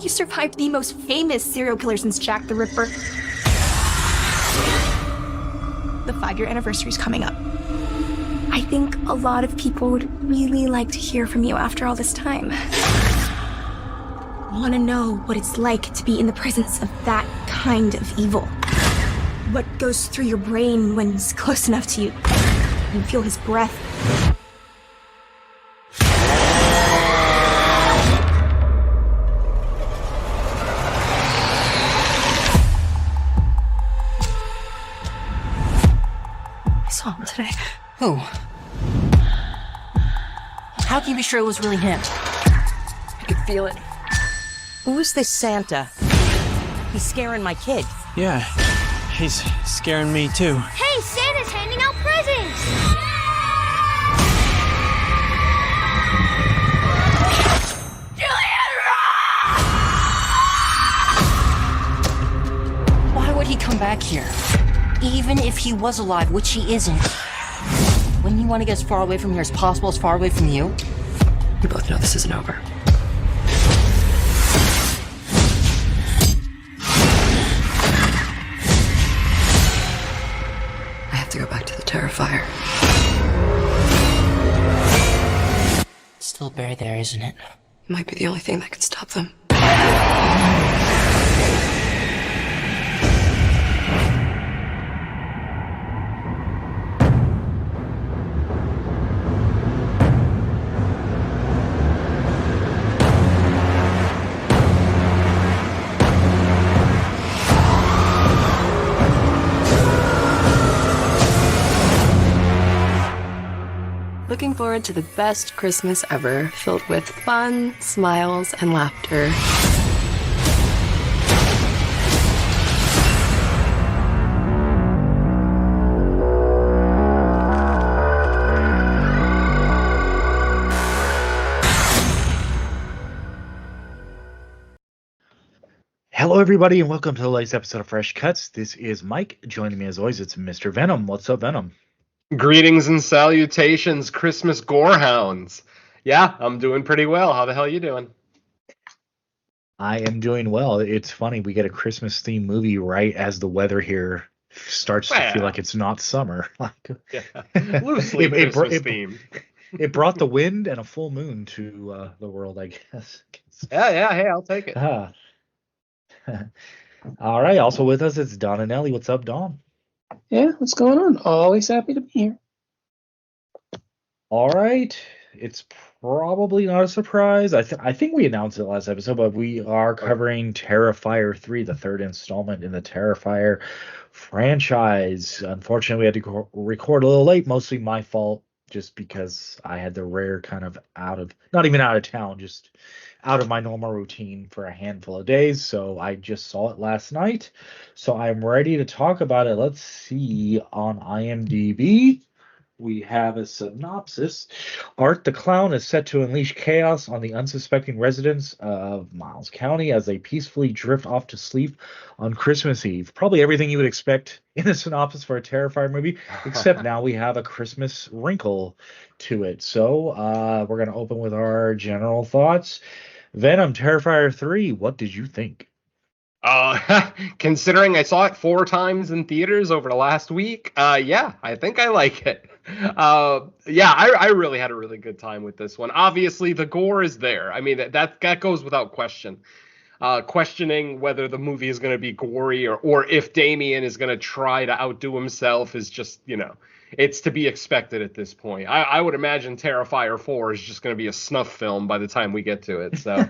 You survived the most famous serial killer since Jack the Ripper. The 5-year anniversary's coming up. I think a lot of people would really like to hear from you after all this time. I want to know what it's like to be in the presence of that kind of evil. What goes through your brain when he's close enough to you. You feel his breath. I saw him today. Who? How can you be sure it was really him? I could feel it. Who is this Santa? He's scaring my kid. Yeah, he's scaring me too. Hey, Santa's handing out presents! Why would he come back here? Even if he was alive, which he isn't. Wouldn't you want to get as far away from here as possible, as far away from you? We both know this isn't over. I have to go back to the Terrifier. It's still buried there, isn't it? It might be the only thing that could stop them. Looking forward to the best Christmas ever, filled with fun, smiles, and laughter. Hello, everybody, and welcome to the latest episode of Fresh Cuts. This is Mike. Joining me, as always, it's Mr. Venom. What's up, Venom? Greetings and salutations, Christmas gorehounds. Yeah, I'm doing pretty well. How the hell you doing? I am doing well. It's funny, we get a Christmas-themed movie right as the weather here starts to feel like it's not summer. Loosely Christmas theme. It brought the wind and a full moon to the world, I guess. Yeah, hey, I'll take it. All right, also with us, it's Don and Ellie. What's up, Don? Yeah, what's going on? Always happy to be here. All right. It's probably not a surprise. I think we announced it last episode, but we are covering Terrifier 3, the third installment in the Terrifier franchise. Unfortunately, we had to record a little late, mostly my fault, just because I had the rare kind of not even out of town, just out of my normal routine for a handful of days. So I just saw it last night. So I'm ready to talk about it. Let's see. On IMDb, we have a synopsis. Art the Clown is set to unleash chaos on the unsuspecting residents of Miles County as they peacefully drift off to sleep on Christmas Eve. Probably everything you would expect in a synopsis for a Terrifier movie, except now we have a Christmas wrinkle to it. So we're going to open with our general thoughts. Venom, Terrifier 3, what did you think? Considering I saw it 4 times in theaters over the last week, yeah, I think I like it. I really had a really good time with this one. Obviously, the gore is there. I mean, that goes without question. Questioning whether the movie is going to be gory or if Damien is going to try to outdo himself is just, it's to be expected at this point. I would imagine Terrifier 4 is just going to be a snuff film by the time we get to it. So,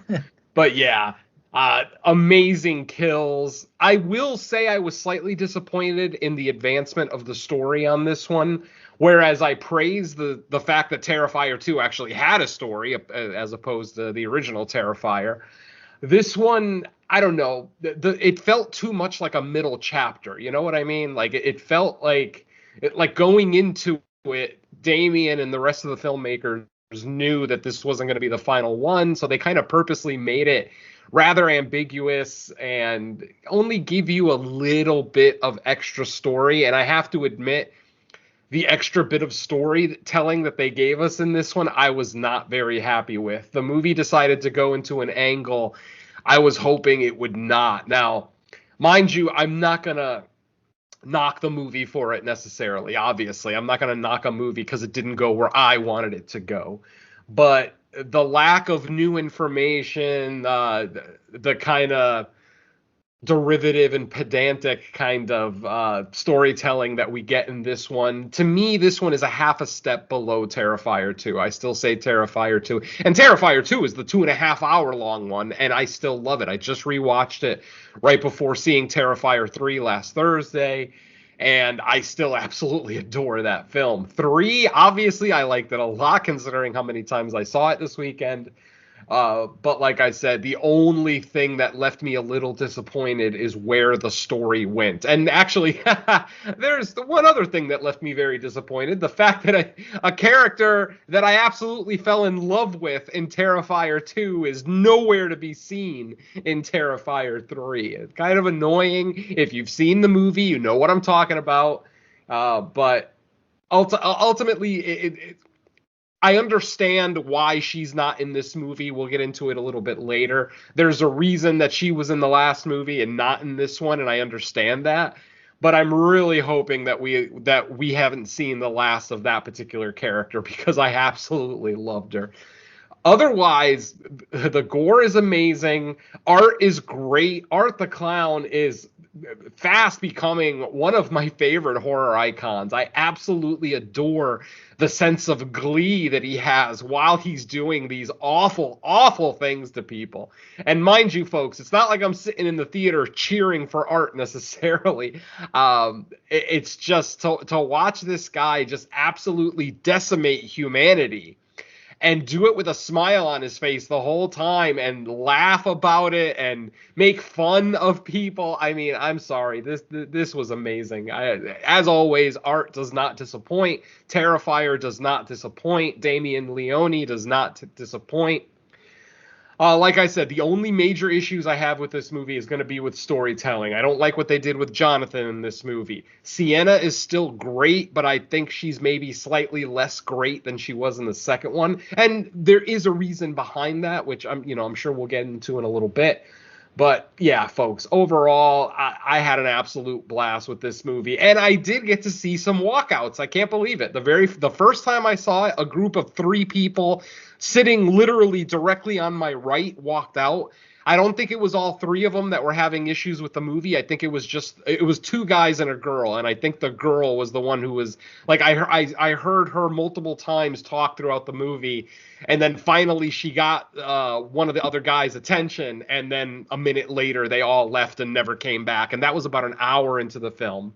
but yeah, amazing kills. I will say I was slightly disappointed in the advancement of the story on this one. Whereas I praise the fact that Terrifier 2 actually had a story as opposed to the original Terrifier. This one, I don't know. It felt too much like a middle chapter. You know what I mean? Like it felt like going into it, Damien and the rest of the filmmakers knew that this wasn't going to be the final one, so they kind of purposely made it rather ambiguous and only give you a little bit of extra story. And I have to admit, the extra bit of storytelling that they gave us in this one, I was not very happy with. The movie decided to go into an angle I was hoping it would not. Now, mind you, I'm not going to knock the movie for it necessarily. Obviously, I'm not going to knock a movie because it didn't go where I wanted it to go. But the lack of new information, the kind of derivative and pedantic kind of storytelling that we get in this one, to me, this one is a half a step below Terrifier 2. I still say Terrifier 2. And Terrifier 2 is the 2.5 hour long one, and I still love it. I just rewatched it right before seeing Terrifier 3 last Thursday, and I still absolutely adore that film. 3, obviously, I liked it a lot considering how many times I saw it this weekend. But like I said, the only thing that left me a little disappointed is where the story went. And actually, there's the one other thing that left me very disappointed. The fact that a character that I absolutely fell in love with in Terrifier 2 is nowhere to be seen in Terrifier 3. It's kind of annoying. If you've seen the movie, you know what I'm talking about. But ultimately, I understand why she's not in this movie. We'll get into it a little bit later. There's a reason that she was in the last movie and not in this one, and I understand that. But I'm really hoping that we haven't seen the last of that particular character because I absolutely loved her. Otherwise, the gore is amazing. Art is great. Art the Clown is fast becoming one of my favorite horror icons. I absolutely adore the sense of glee that he has while he's doing these awful, awful things to people. And mind you, folks, it's not like I'm sitting in the theater cheering for Art necessarily. It's just to watch this guy just absolutely decimate humanity and do it with a smile on his face the whole time and laugh about it and make fun of people. I mean, I'm sorry. This was amazing. As always, Art does not disappoint. Terrifier does not disappoint. Damien Leone does not disappoint. Like I said, the only major issues I have with this movie is going to be with storytelling. I don't like what they did with Jonathan in this movie. Sienna is still great, but I think she's maybe slightly less great than she was in the second one. And there is a reason behind that, which I'm sure we'll get into in a little bit. But yeah, folks, overall, I had an absolute blast with this movie. And I did get to see some walkouts. I can't believe it. The first time I saw it, a group of 3 people sitting literally directly on my right walked out. I don't think it was all 3 of them that were having issues with the movie. I think it was 2 guys and a girl, and I think the girl was the one who was like, I heard her multiple times talk throughout the movie, and then finally she got one of the other guys' attention, and then a minute later they all left and never came back, and that was about an hour into the film.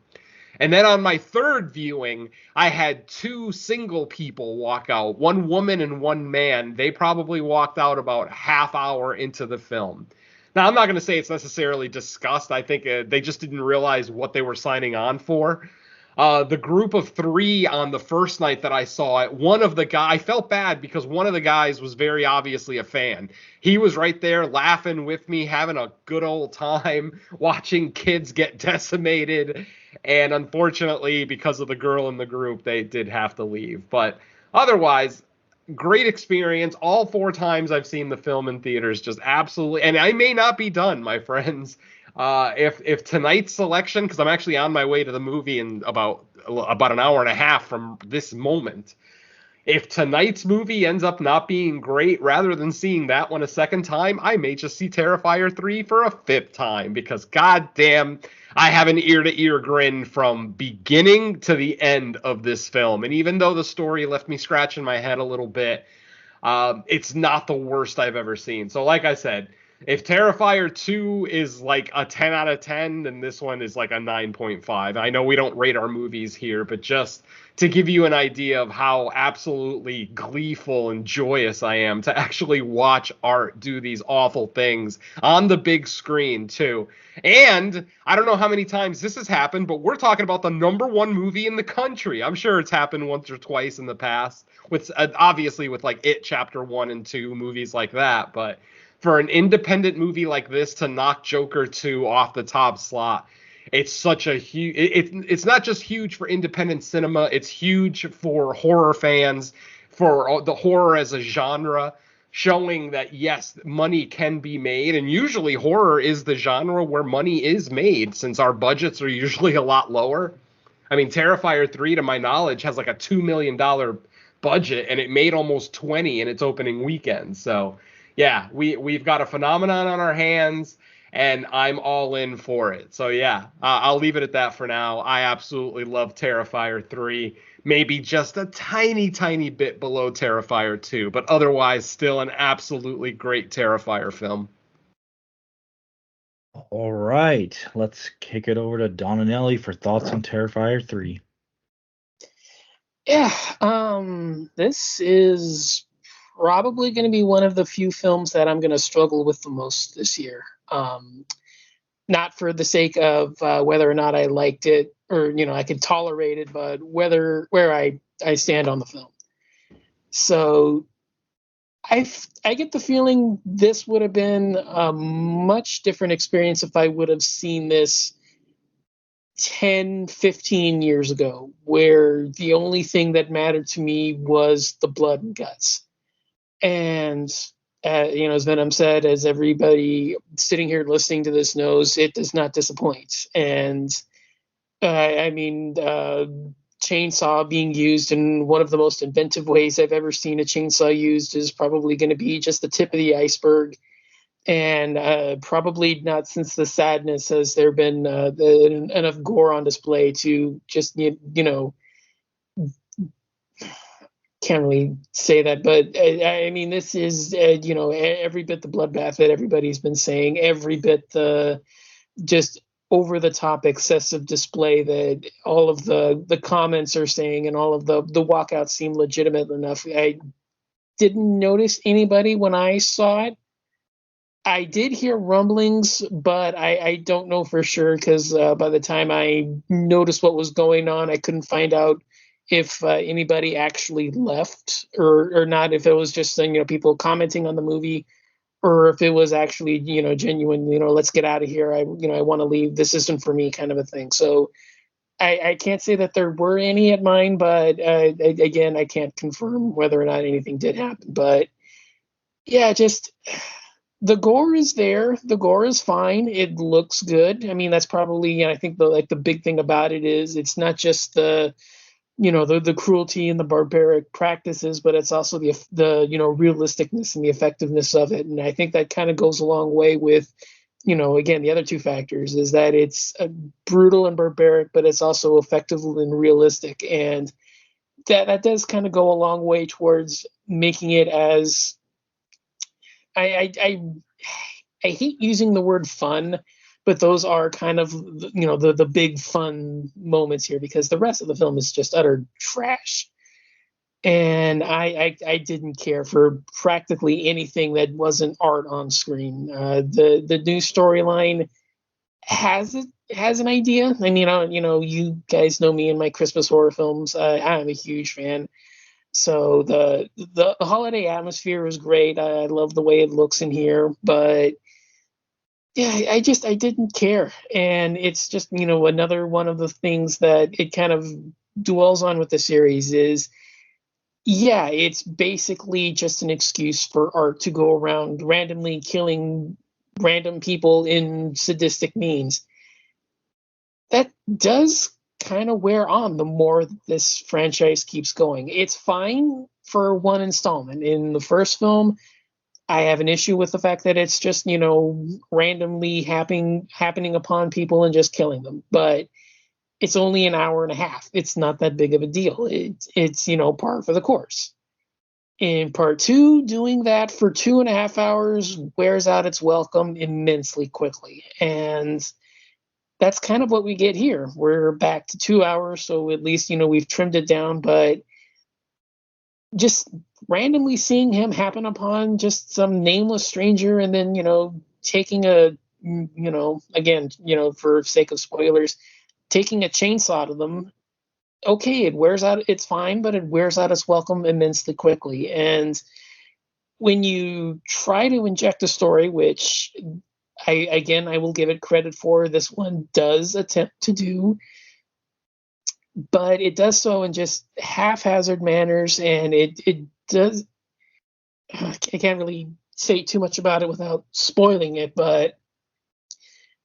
And then on my third viewing, I had 2 single people walk out, 1 woman and 1 man. They probably walked out about half hour into the film. Now, I'm not going to say it's necessarily disgust. I think they just didn't realize what they were signing on for. The group of 3 on the first night that I saw it, I felt bad because one of the guys was very obviously a fan. He was right there laughing with me, having a good old time, watching kids get decimated. And unfortunately, because of the girl in the group, they did have to leave. But otherwise, great experience. All 4 times I've seen the film in theaters, just absolutely. And I may not be done, my friends. If tonight's selection, because I'm actually on my way to the movie in about an hour and a half from this moment. If tonight's movie ends up not being great, rather than seeing that one a second time, I may just see Terrifier 3 for a 5th time, because goddamn, I have an ear-to-ear grin from beginning to the end of this film. And even though the story left me scratching my head a little bit, it's not the worst I've ever seen. So like I said, if Terrifier 2 is like a 10 out of 10, then this one is like a 9.5. I know we don't rate our movies here, but just to give you an idea of how absolutely gleeful and joyous I am to actually watch Art do these awful things on the big screen too. And I don't know how many times this has happened, but we're talking about the #1 movie in the country. I'm sure it's happened once or twice in the past, with obviously with like It Chapter 1 and 2, movies like that, but for an independent movie like this to knock Joker 2 off the top slot, it's such a huge. It's not just huge for independent cinema. It's huge for horror fans, for the horror as a genre. showing that, yes, money can be made. And usually horror is the genre where money is made, since our budgets are usually a lot lower. I mean, Terrifier 3, to my knowledge, has like a $2 million budget, and it made almost 20 in its opening weekend. So, yeah, we've got a phenomenon on our hands, and I'm all in for it. So, yeah, I'll leave it at that for now. I absolutely love Terrifier 3. Maybe just a tiny, tiny bit below Terrifier 2, but otherwise still an absolutely great Terrifier film. All right, let's kick it over to Don and Ellie for thoughts on Terrifier 3. Yeah, this is probably going to be one of the few films that I'm going to struggle with the most this year. Not for the sake of whether or not I liked it or, I could tolerate it, but where I stand on the film. So I get the feeling this would have been a much different experience if I would have seen this 10, 15 years ago, where the only thing that mattered to me was the blood and guts. And, as Venom said, as everybody sitting here listening to this knows, it does not disappoint. And, chainsaw being used in one of the most inventive ways I've ever seen a chainsaw used is probably going to be just the tip of the iceberg. And probably not since the sadness has there been enough gore on display to just, can't really say that, but this is, every bit the bloodbath that everybody's been saying, every bit the just over the top excessive display that all of the comments are saying, and all of the walkouts seem legitimate enough. I didn't notice anybody when I saw it. I did hear rumblings, but I don't know for sure, because by the time I noticed what was going on, I couldn't find out if anybody actually left or not, if it was just people commenting on the movie, or if it was actually genuine, let's get out of here, I want to leave, this isn't for me kind of a thing. So I can't say that there were any at mine, but again, I can't confirm whether or not anything did happen. But yeah, just the gore is there. The gore is fine. It looks good. That's probably, I think the big thing about it is it's not just the cruelty and the barbaric practices, but it's also the realisticness and the effectiveness of it. And I think that kind of goes a long way with, again, the other two factors is that it's brutal and barbaric, but it's also effective and realistic. And that does kind of go a long way towards making it as I hate using the word fun, but those are kind of, the big fun moments here, because the rest of the film is just utter trash. And I didn't care for practically anything that wasn't art on screen. The new storyline has an idea. And, you guys know me and my Christmas horror films. I'm a huge fan. So the holiday atmosphere is great. I love the way it looks in here, but yeah, I didn't care. And it's just, another one of the things that it kind of dwells on with the series is, yeah, it's basically just an excuse for art to go around randomly killing random people in sadistic means. That does kind of wear on the more this franchise keeps going. It's fine for one installment. In the first film, I have an issue with the fact that it's just, randomly happening upon people and just killing them. But it's only an hour and a half. It's not that big of a deal. It's par for the course. In part two, doing that for 2.5 hours wears out its welcome immensely quickly. And that's kind of what we get here. We're back to 2 hours, so at least, we've trimmed it down, but just randomly seeing him happen upon just some nameless stranger and then, taking again, for sake of spoilers, taking a chainsaw to them. Okay, it wears out, it's fine, but it wears out its welcome immensely quickly. And when you try to inject a story, which I will give it credit for, this one does attempt to do, but it does so in just haphazard manners, and it does I can't really say too much about it without spoiling it, but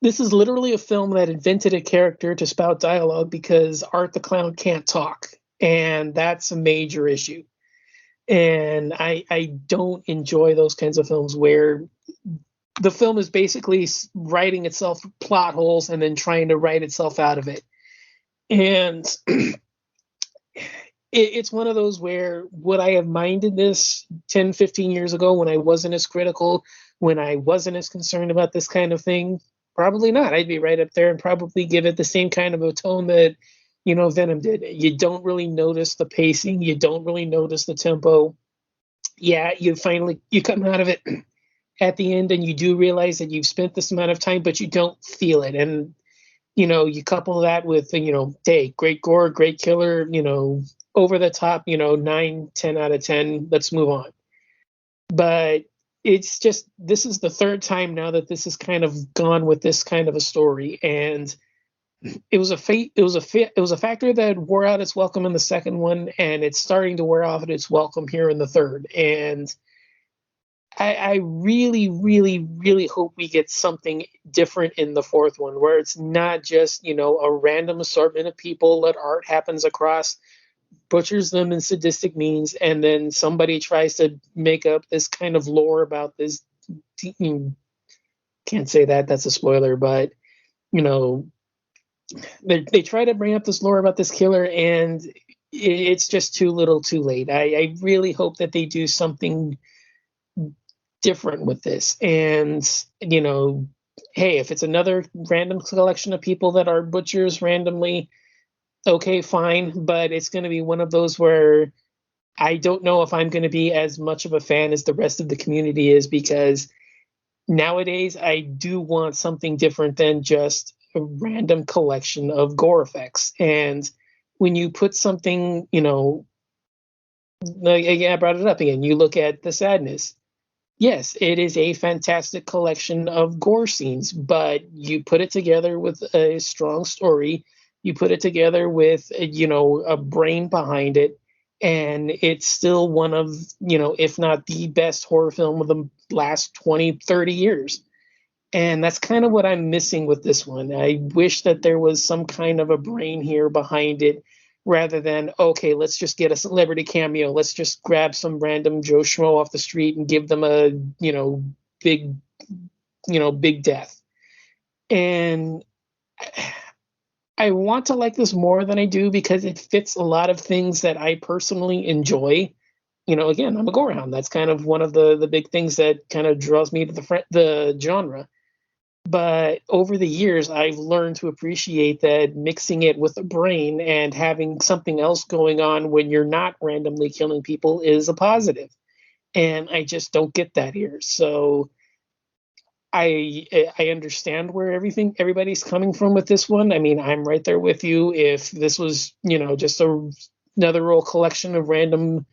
this is literally a film that invented a character to spout dialogue because Art the Clown can't talk, and that's a major issue. And I don't enjoy those kinds of films where the film is basically writing itself plot holes and then trying to write itself out of it. And it's one of those where would I have minded this 10, 15 years ago when I wasn't as critical, when I wasn't as concerned about this kind of thing? Probably not. I'd be right up there and probably give it the same kind of a tone that, Venom did. You don't really notice the pacing. You don't really notice the tempo. Yeah, you come out of it at the end and you do realize that you've spent this amount of time, but you don't feel it. And, you couple that with, hey, great gore, great killer, over the top, 9, 10 out of 10, let's move on. But it's just, this is the third time now that this has kind of gone with this kind of a story. And it was a factor that wore out its welcome in the second one, and it's starting to wear off its welcome here in the third. And I really, really, really hope we get something different in the fourth one, where it's not just, a random assortment of people that Art happens across, butchers them in sadistic means, and then somebody tries to make up this kind of lore about this. Can't say that's a spoiler, but, they try to bring up this lore about this killer, and it's just too little too late. I really hope that they do something different with this. And, hey, if it's another random collection of people that are butchers randomly, okay, fine. But it's going to be one of those where I don't know if I'm going to be as much of a fan as the rest of the community is, because nowadays I do want something different than just a random collection of gore effects. And when you put something, I brought it up again, you look at The Sadness. Yes, it is a fantastic collection of gore scenes, but you put it together with a strong story, you put it together with, a brain behind it, and it's still one of, if not the best horror film of the last 20, 30 years. And that's kind of what I'm missing with this one. I wish that there was some kind of a brain here behind it, rather than, okay, let's just get a celebrity cameo. Let's just grab some random Joe Schmo off the street and give them a, big death. And I want to like this more than I do because it fits a lot of things that I personally enjoy. Again, I'm a gore hound. That's kind of one of the big things that kind of draws me to the genre. But over the years, I've learned to appreciate that mixing it with a brain and having something else going on when you're not randomly killing people is a positive. And I just don't get that here. So I understand where everybody's coming from with this one. I mean, I'm right there with you. If this was, just another old collection of random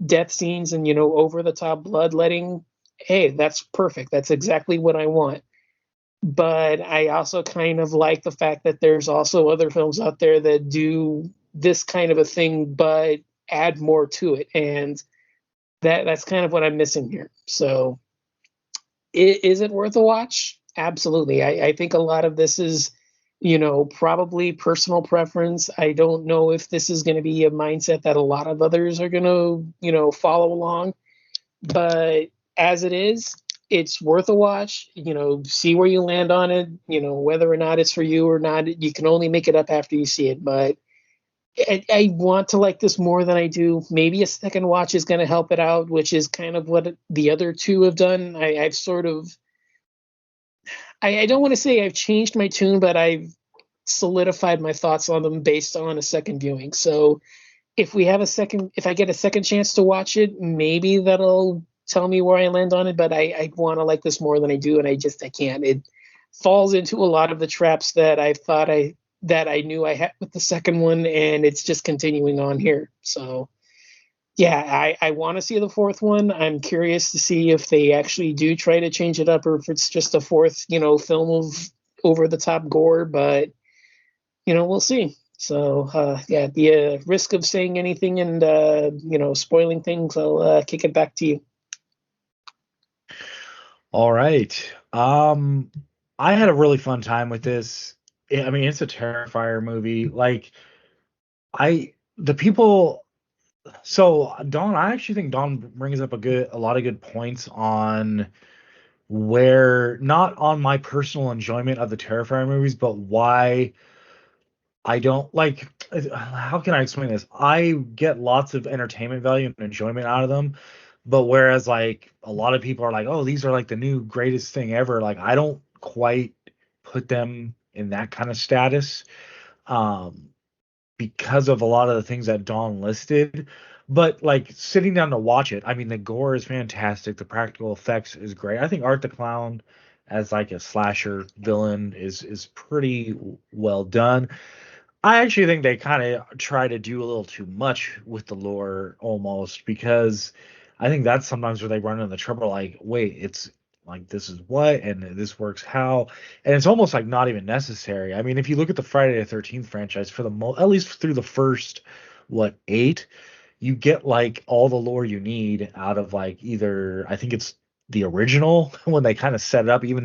death scenes and, over the top bloodletting, hey, that's perfect. That's exactly what I want. But I also kind of like the fact that there's also other films out there that do this kind of a thing, but add more to it. And that's kind of what I'm missing here. So is it worth a watch? Absolutely. I think a lot of this is, probably personal preference. I don't know if this is going to be a mindset that a lot of others are going to, follow along. But as it is, it's worth a watch. See where you land on it. Whether or not it's for you or not, you can only make it up after you see it. But I want to like this more than I do. Maybe a second watch is going to help it out, which is kind of what the other two have done. I've sort of, I don't want to say I've changed my tune, but I've solidified my thoughts on them based on a second viewing. So if I get a second chance to watch it, maybe that'll tell me where I land on it. But I want to like this more than I do, and I can't. It falls into a lot of the traps that I thought that I knew I had with the second one, and it's just continuing on here. So yeah, I want to see the fourth one. I'm curious to see if they actually do try to change it up, or if it's just a fourth, film of over the top gore. But we'll see. So yeah, the risk of saying anything and spoiling things, I'll kick it back to you. All right. I had a really fun time with this. I mean, it's a Terrifier movie. Like, the people. So Don, I actually think Don brings up a lot of good points on where, not on my personal enjoyment of the Terrifier movies, but why I don't like. How can I explain this? I get lots of entertainment value and enjoyment out of them, but whereas like a lot of people are like, oh, these are like the new greatest thing ever. Like I don't quite put them in that kind of status. Um, because of a lot of the things that Dawn listed. But like sitting down to watch it, I mean, the gore is fantastic. The practical effects is great. I think Art the Clown as like a slasher villain is pretty well done. I actually think they kind of try to do a little too much with the lore almost, because I think that's sometimes where they run into the trouble. Like, wait, it's like this is what, and this works how, and it's almost like not even necessary. I mean, if you look at the Friday the 13th franchise, for at least through the first eight, you get like all the lore you need out of like either, I think it's the original when they kind of set it up, even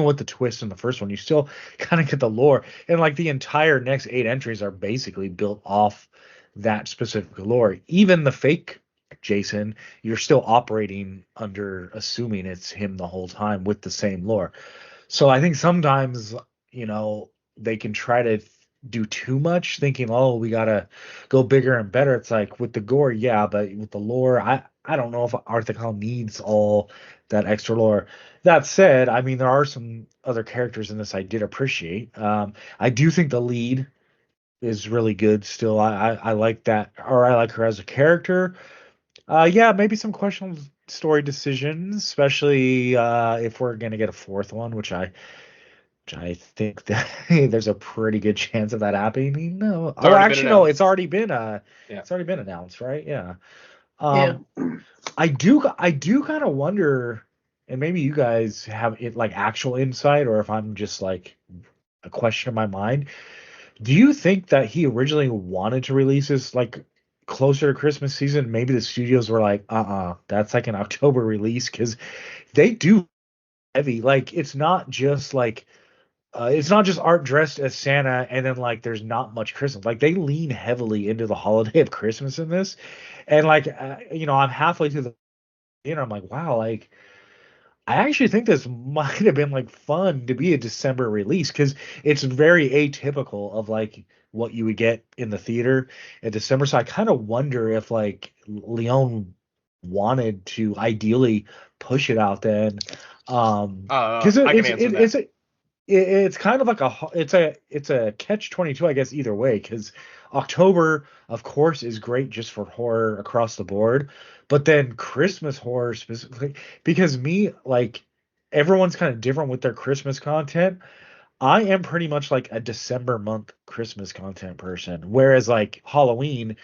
with the twist in the first one, you still kind of get the lore. And like the entire next eight entries are basically built off that specific lore. Even the fake Jason, you're still operating under assuming it's him the whole time with the same lore. So I think sometimes, they can try to do too much, thinking, oh, we gotta go bigger and better. It's like with the gore, yeah, but with the lore, I don't know if Arthur needs all that extra lore. That said, I mean, there are some other characters in this I did appreciate. I do think the lead is really good still. I like that, or I like her as a character. Yeah, maybe some questionable story decisions, especially if we're gonna get a fourth one, which I think that there's a pretty good chance of that happening. No, It's oh, already been actually, no, announced. Yeah. it's already been announced, right? Yeah. Yeah. Um, I do kind of wonder, and maybe you guys have it like actual insight, or if I'm just like a question in my mind. Do you think that he originally wanted to release this like closer to Christmas season? Maybe the studios were like, that's like an October release, because they do heavy. Like it's not just Art dressed as Santa and then like there's not much Christmas. Like they lean heavily into the holiday of Christmas in this, and like I'm halfway through the I'm like, wow, like I actually think this might have been like fun to be a December release, because it's very atypical of like what you would get in the theater in December. So I kind of wonder if like Leon wanted to ideally push it out then, because I can answer that. it's kind of like it's a catch 22, I guess, either way, because October of course is great just for horror across the board, but then Christmas horror specifically, because me, like, everyone's kind of different with their Christmas content. I am pretty much like a December month Christmas content person, whereas like Halloween,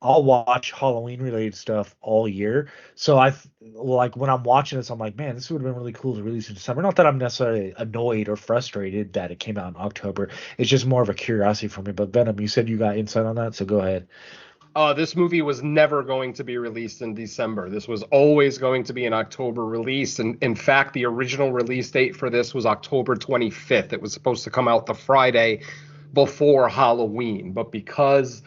I'll watch Halloween related stuff all year. So like when I'm watching this, I'm like, man, this would have been really cool to release in December. Not that I'm necessarily annoyed or frustrated that it came out in October. It's just more of a curiosity for me. But Venom, you said you got insight on that, so go ahead. This movie was never going to be released in December. This was always going to be an October release. And in fact, the original release date for this was October 25th. It was supposed to come out the Friday before Halloween. But because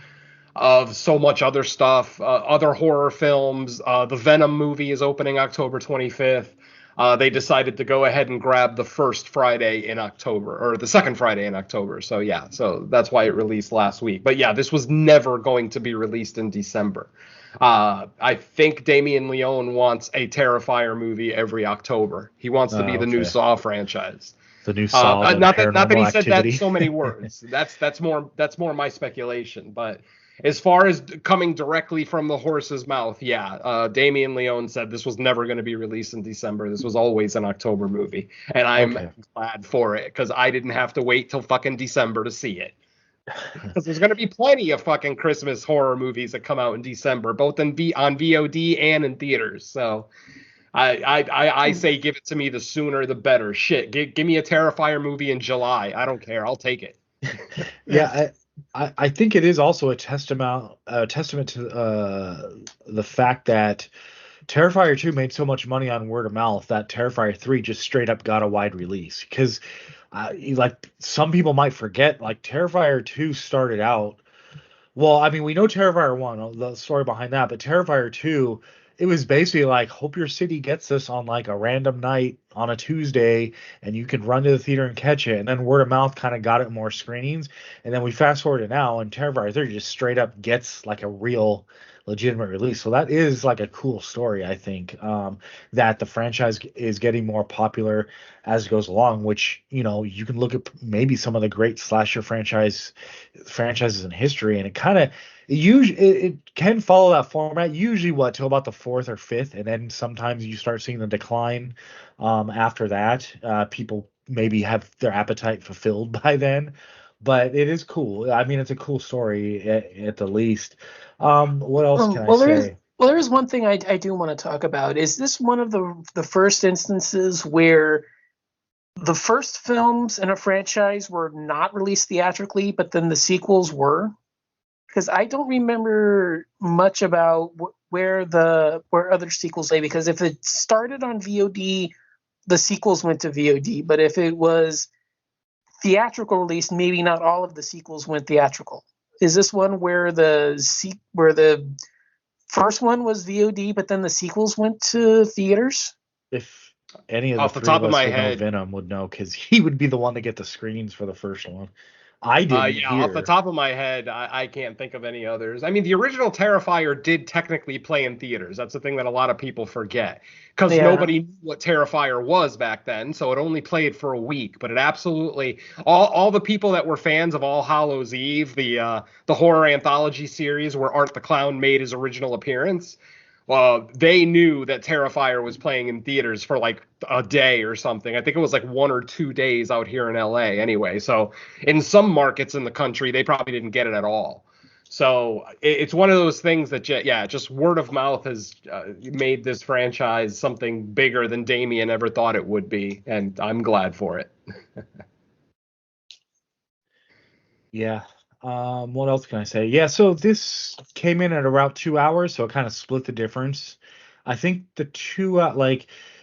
of so much other stuff, other horror films, the Venom movie is opening October 25th. They decided to go ahead and grab the first Friday in October, or the second Friday in October. So yeah, so that's why it released last week. But yeah, this was never going to be released in December. I think Damien Leone wants a Terrifier movie every October. He wants to be the new Okay. Saw franchise. The new Saw, the Not that he Paranormal said that in Activity. so many words. That's more my speculation. But as far as coming directly from the horse's mouth, yeah, Damien Leone said this was never going to be released in December. This was always an October movie, and I'm Okay. glad for it, because I didn't have to wait till fucking December to see it. Because there's going to be plenty of fucking Christmas horror movies that come out in December, both on VOD and in theaters. So I say give it to me the sooner the better. Shit, give me a Terrifier movie in July. I don't care. I'll take it. Yeah, I think it is also a testament to the fact that Terrifier 2 made so much money on word of mouth that Terrifier 3 just straight up got a wide release. Because, like, some people might forget, like, Terrifier 2 started out. Well, I mean, we know Terrifier 1, the story behind that, but Terrifier 2, it was basically like, hope your city gets this on like a random night on a Tuesday, and you can run to the theater and catch it. And then word of mouth kind of got it more screenings. And then we fast forward to now, and Terrifier 3 just straight up gets like a real legitimate release. So that is like a cool story, I think, that the franchise is getting more popular as it goes along, which, you know, you can look at maybe some of the great slasher franchises in history, and it kind of it can follow that format usually till about the fourth or fifth, and then sometimes you start seeing the decline after that. People maybe have their appetite fulfilled by then, but it is cool. I mean, it's a cool story at the least. What else can I say? There is one thing I do want to talk about. Is this one of the first instances where the first films in a franchise were not released theatrically, but then the sequels were? Because I don't remember much about where other sequels lay. Because if it started on VOD, the sequels went to VOD. But if it was theatrical release, maybe not all of the sequels went theatrical. Is this one where the first one was VOD, but then the sequels went to theaters? If any of off the the three top of of us my would know, head, Venom would know, because he would be the one to get the screenings for the first one. I didn't yeah, hear. off the top of my head, I can't think of any others. I mean, the original Terrifier did technically play in theaters. That's the thing that a lot of people forget, because nobody knew what Terrifier was back then, so it only played for a week. But it absolutely, all the people that were fans of All Hallows Eve, the horror anthology series where Art the Clown made his original appearance, they knew that Terrifier was playing in theaters for like a day or something. I think it was like 1 or 2 days out here in LA anyway. So in some markets in the country, they probably didn't get it at all. So it's one of those things that, just word of mouth has made this franchise something bigger than Damien ever thought it would be. And I'm glad for it. Yeah. What else can I say? Yeah, so this came in at around 2 hours, so it kind of split the difference. I think the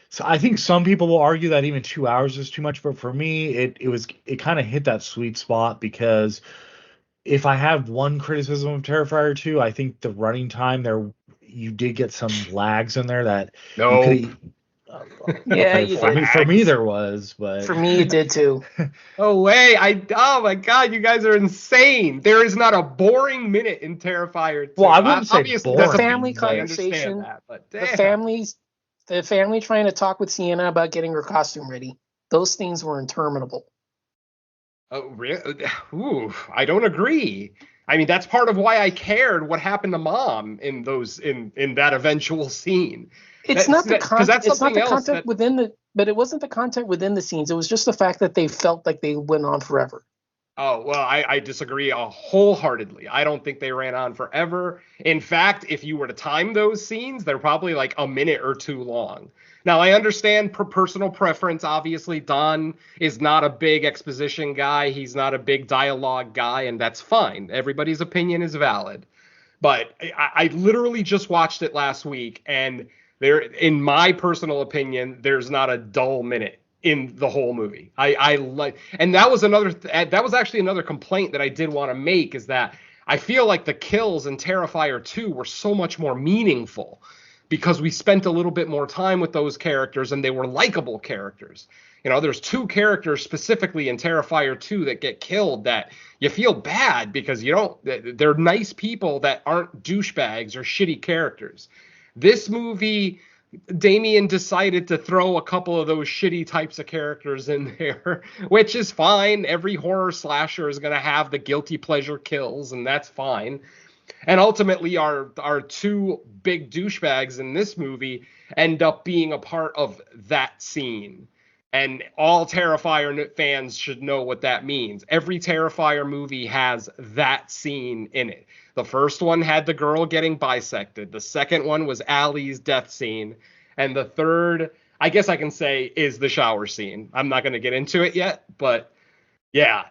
so I think some people will argue that even 2 hours is too much, but for me, it kind of hit that sweet spot, because if I have one criticism of Terrifier 2, I think the running time there, you did get some lags in there that No. you could. Yeah, for me there was, but for me it did too. Oh way! Oh my God! You guys are insane. There is not a boring minute in Terrifier 2. Well, I wouldn't say obviously boring. The family but I conversation. That, but The family trying to talk with Sienna about getting her costume ready. Those things were interminable. Oh, really? Ooh, I don't agree. I mean, that's part of why I cared what happened to Mom in that eventual scene. It's not the content. It's not the content that, within the. But it wasn't the content within the scenes. It was just the fact that they felt like they went on forever. Oh, well, I disagree wholeheartedly. I don't think they ran on forever. In fact, if you were to time those scenes, they're probably like a minute or two long. Now, I understand personal preference. Obviously, Don is not a big exposition guy. He's not a big dialogue guy, and that's fine. Everybody's opinion is valid. But I literally just watched it last week, and in my personal opinion, there's not a dull minute in the whole movie. I like, and that was actually another complaint that I did want to make, is that I feel like the kills in Terrifier 2 were so much more meaningful because we spent a little bit more time with those characters and they were likable characters. You know, there's 2 characters specifically in Terrifier 2 that get killed that you feel bad because they're nice people that aren't douchebags or shitty characters. This movie, Damien decided to throw a couple of those shitty types of characters in there, which is fine. Every horror slasher is going to have the guilty pleasure kills, and that's fine. And ultimately, our 2 big douchebags in this movie end up being a part of that scene. And all Terrifier fans should know what that means. Every Terrifier movie has that scene in it. The first one had the girl getting bisected. The second one was Allie's death scene. And the third, I guess I can say, is the shower scene. I'm not going to get into it yet, but Yeah,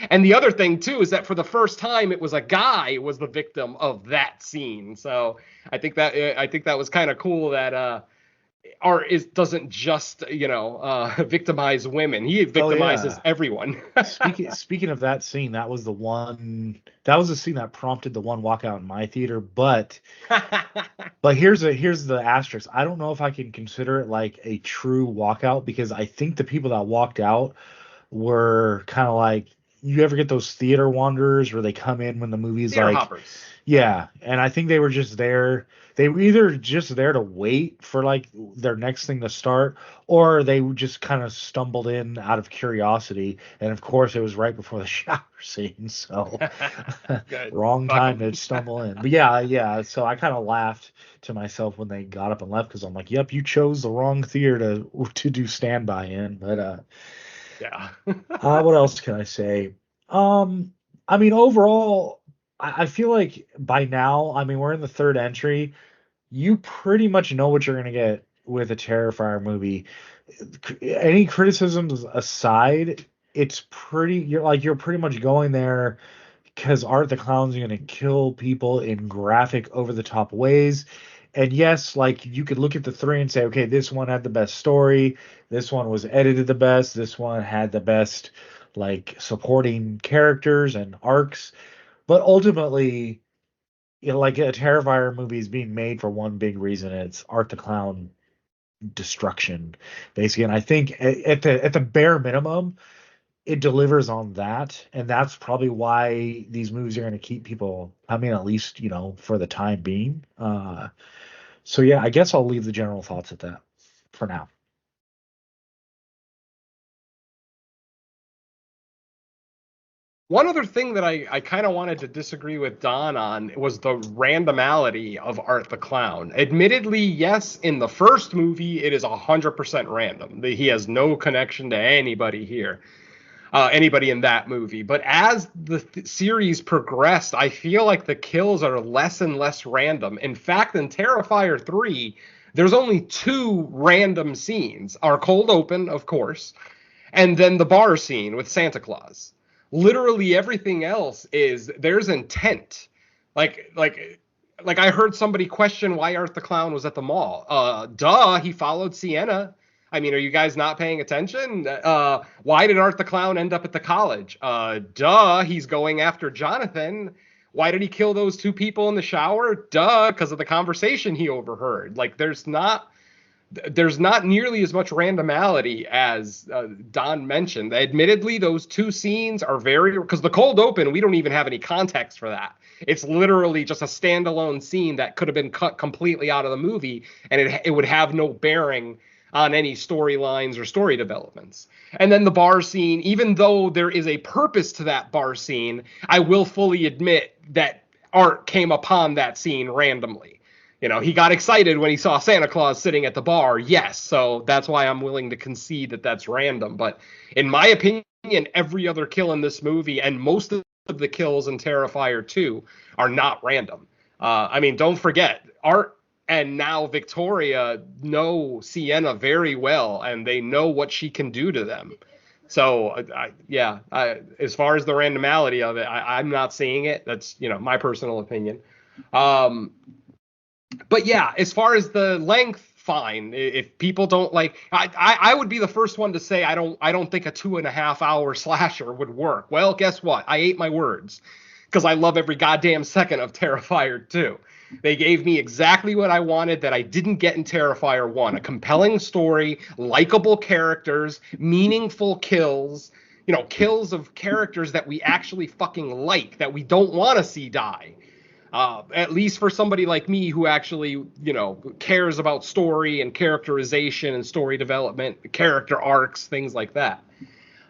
and the other thing too is that for the first time it was a guy was the victim of that scene. So I think that was kind of cool that art doesn't just victimize women. He victimizes everyone. Speaking of that scene, that was the scene that prompted the one walkout in my theater. But here's the asterisk. I don't know if I can consider it like a true walkout, because I think the people that walked out were kind of like, you ever get those theater wanderers where they come in when the movie's theater like hoppers. Yeah, and I think they were just there. They were either just there to wait for like their next thing to start, or they just kind of stumbled in out of curiosity. And of course, it was right before the shower scene, so wrong time to stumble in. But yeah. So I kind of laughed to myself when they got up and left, because I'm like, "Yep, you chose the wrong theater to do standby in." But yeah. what else can I say? I mean, overall, I feel like by now, I mean, we're in the third entry. You pretty much know what you're going to get with a Terrifier movie. Any criticisms aside, you're pretty much going there because Art the Clown's going to kill people in graphic, over the top ways. And yes, like, you could look at the three and say, okay, this one had the best story, this one was edited the best, this one had the best like supporting characters and arcs. But ultimately, like, a Terrifier movie is being made for one big reason. It's Art the Clown destruction, basically. And I think at the bare minimum, it delivers on that. And that's probably why these movies are going to keep people coming, at least, for the time being. So yeah, I guess I'll leave the general thoughts at that for now. One other thing that I kind of wanted to disagree with Don on was the randomality of Art the Clown. Admittedly, yes, in the first movie, it is 100% random. He has no connection to anybody here, anybody in that movie. But as the series progressed, I feel like the kills are less and less random. In fact, in Terrifier 3, there's only 2 random scenes. Our cold open, of course, and then the bar scene with Santa Claus. Literally everything else there's intent. Like I heard somebody question why Art the Clown was at the mall. He followed Sienna. I mean, are you guys not paying attention? Why did Art the Clown end up at the college? He's going after Jonathan. Why did he kill those 2 people in the shower? Because of the conversation he overheard. Like, there's not nearly as much randomity as Don mentioned. Admittedly, those 2 scenes are because the cold open, we don't even have any context for that. It's literally just a standalone scene that could have been cut completely out of the movie, and it would have no bearing on any storylines or story developments. And then the bar scene, even though there is a purpose to that bar scene, I will fully admit that Art came upon that scene randomly. He got excited when he saw Santa Claus sitting at the bar. Yes, so that's why I'm willing to concede that that's random. But in my opinion, every other kill in this movie and most of the kills in Terrifier 2 are not random. I mean, don't forget, Art and now Victoria know Sienna very well, and they know what she can do to them. So, as far as the randomality of it, I'm not seeing it. That's, my personal opinion. But yeah, as far as the length, fine. If people don't like, I would be the first one to say I don't think a 2.5 hour slasher would work. Well, guess what? I ate my words, because I love every goddamn second of Terrifier 2. They gave me exactly what I wanted that I didn't get in Terrifier 1. A compelling story, likable characters, meaningful kills, kills of characters that we actually fucking like, that we don't want to see die. At least for somebody like me who actually, cares about story and characterization and story development, character arcs, things like that.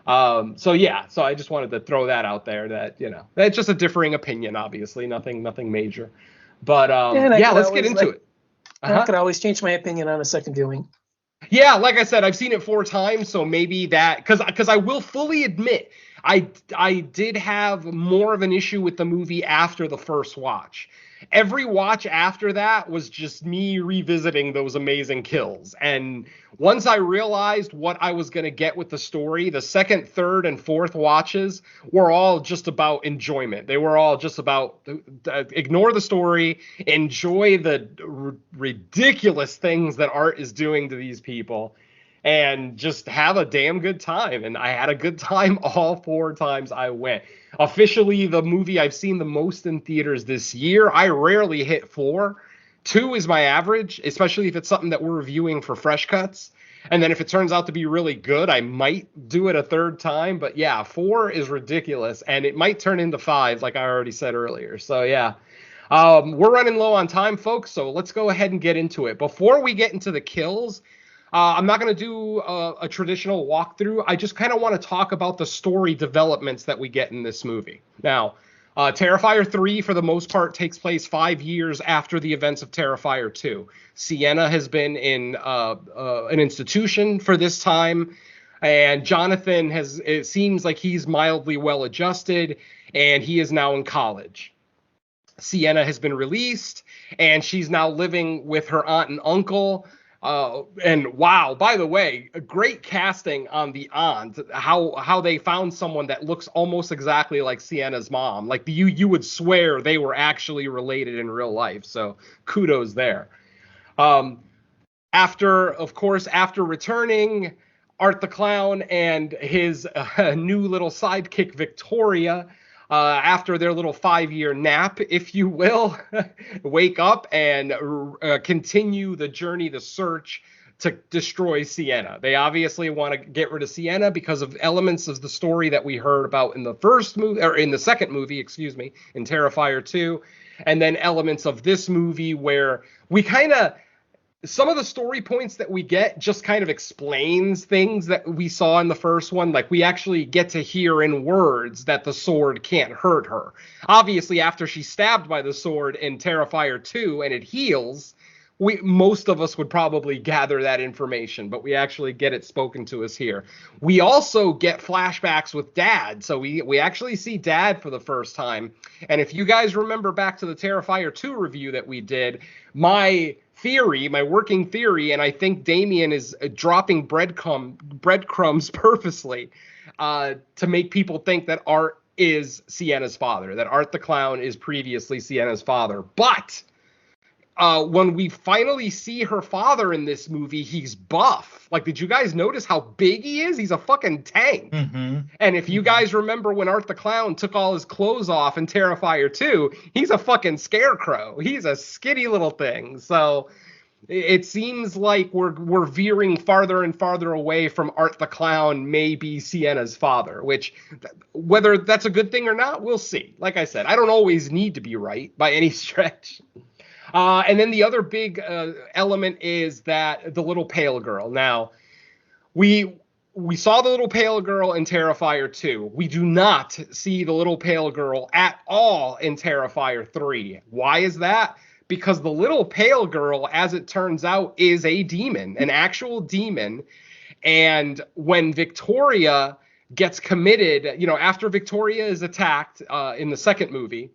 So I just wanted to throw that out there that, that's just a differing opinion, obviously, nothing major. But let's get into it. I could always change my opinion on a second viewing. Yeah, like I said, I've seen it 4 times, so maybe that, because I will fully admit, I did have more of an issue with the movie after the first watch. every watch after that was just me revisiting those amazing kills. And once I realized what I was going to get with the story, the second, third, and fourth watches were all just about enjoyment. They were all just about ignore the story, enjoy the ridiculous things that Art is doing to these people, and just have a damn good time. And I had a good time all 4 times I went. Officially, the movie I've seen the most in theaters this year. I rarely hit 4. 2 is my average, especially if it's something that we're reviewing for Fresh Cuts. And then if it turns out to be really good, I might do it a 3rd time. But yeah, 4 is ridiculous. And it might turn into 5, like I already said earlier. So yeah, we're running low on time, folks. So let's go ahead and get into it. Before we get into the kills, I'm not going to do a traditional walkthrough. I just kind of want to talk about the story developments that we get in this movie. Now, Terrifier 3, for the most part, takes place 5 years after the events of Terrifier 2. Sienna has been in an institution for this time, and Jonathan it seems like he's mildly well-adjusted, and he is now in college. Sienna has been released, and she's now living with her aunt and uncle. And wow, by the way, a great casting on the aunt, how they found someone that looks almost exactly like Sienna's mom. Like you would swear they were actually related in real life. So kudos there. After returning, Art the Clown and his new little sidekick Victoria, after their little 5-year nap, if you will, wake up and continue the journey, the search to destroy Sienna. They obviously want to get rid of Sienna because of elements of the story that we heard about in the first movie, or in the second movie, excuse me, in Terrifier 2, and then elements of this movie where we some of the story points that we get just kind of explains things that we saw in the first one. Like we actually get to hear in words that the sword can't hurt her. Obviously, after she's stabbed by the sword in Terrifier 2 and it heals, most of us would probably gather that information, but we actually get it spoken to us here. We also get flashbacks with Dad. So we actually see Dad for the first time. And if you guys remember back to the Terrifier 2 review that we did, my working theory, and I think Damien is dropping breadcrumbs purposely to make people think that Art is Sienna's father, that Art the Clown is previously Sienna's father. But when we finally see her father in this movie, he's buff. Like, did you guys notice how big he is? He's a fucking tank. Mm-hmm. And if you guys remember when Art the Clown took all his clothes off in Terrifier 2, he's a fucking scarecrow. He's a skinny little thing. So it seems like we're veering farther and farther away from Art the Clown maybe Sienna's father, which whether that's a good thing or not, we'll see. Like I said, I don't always need to be right by any stretch. And then the other big element is that the little pale girl. Now, we saw the little pale girl in Terrifier 2. We do not see the little pale girl at all in Terrifier 3. Why is that? Because the little pale girl, as it turns out, is a demon, an actual demon. And when Victoria gets committed, after Victoria is attacked in the second movie,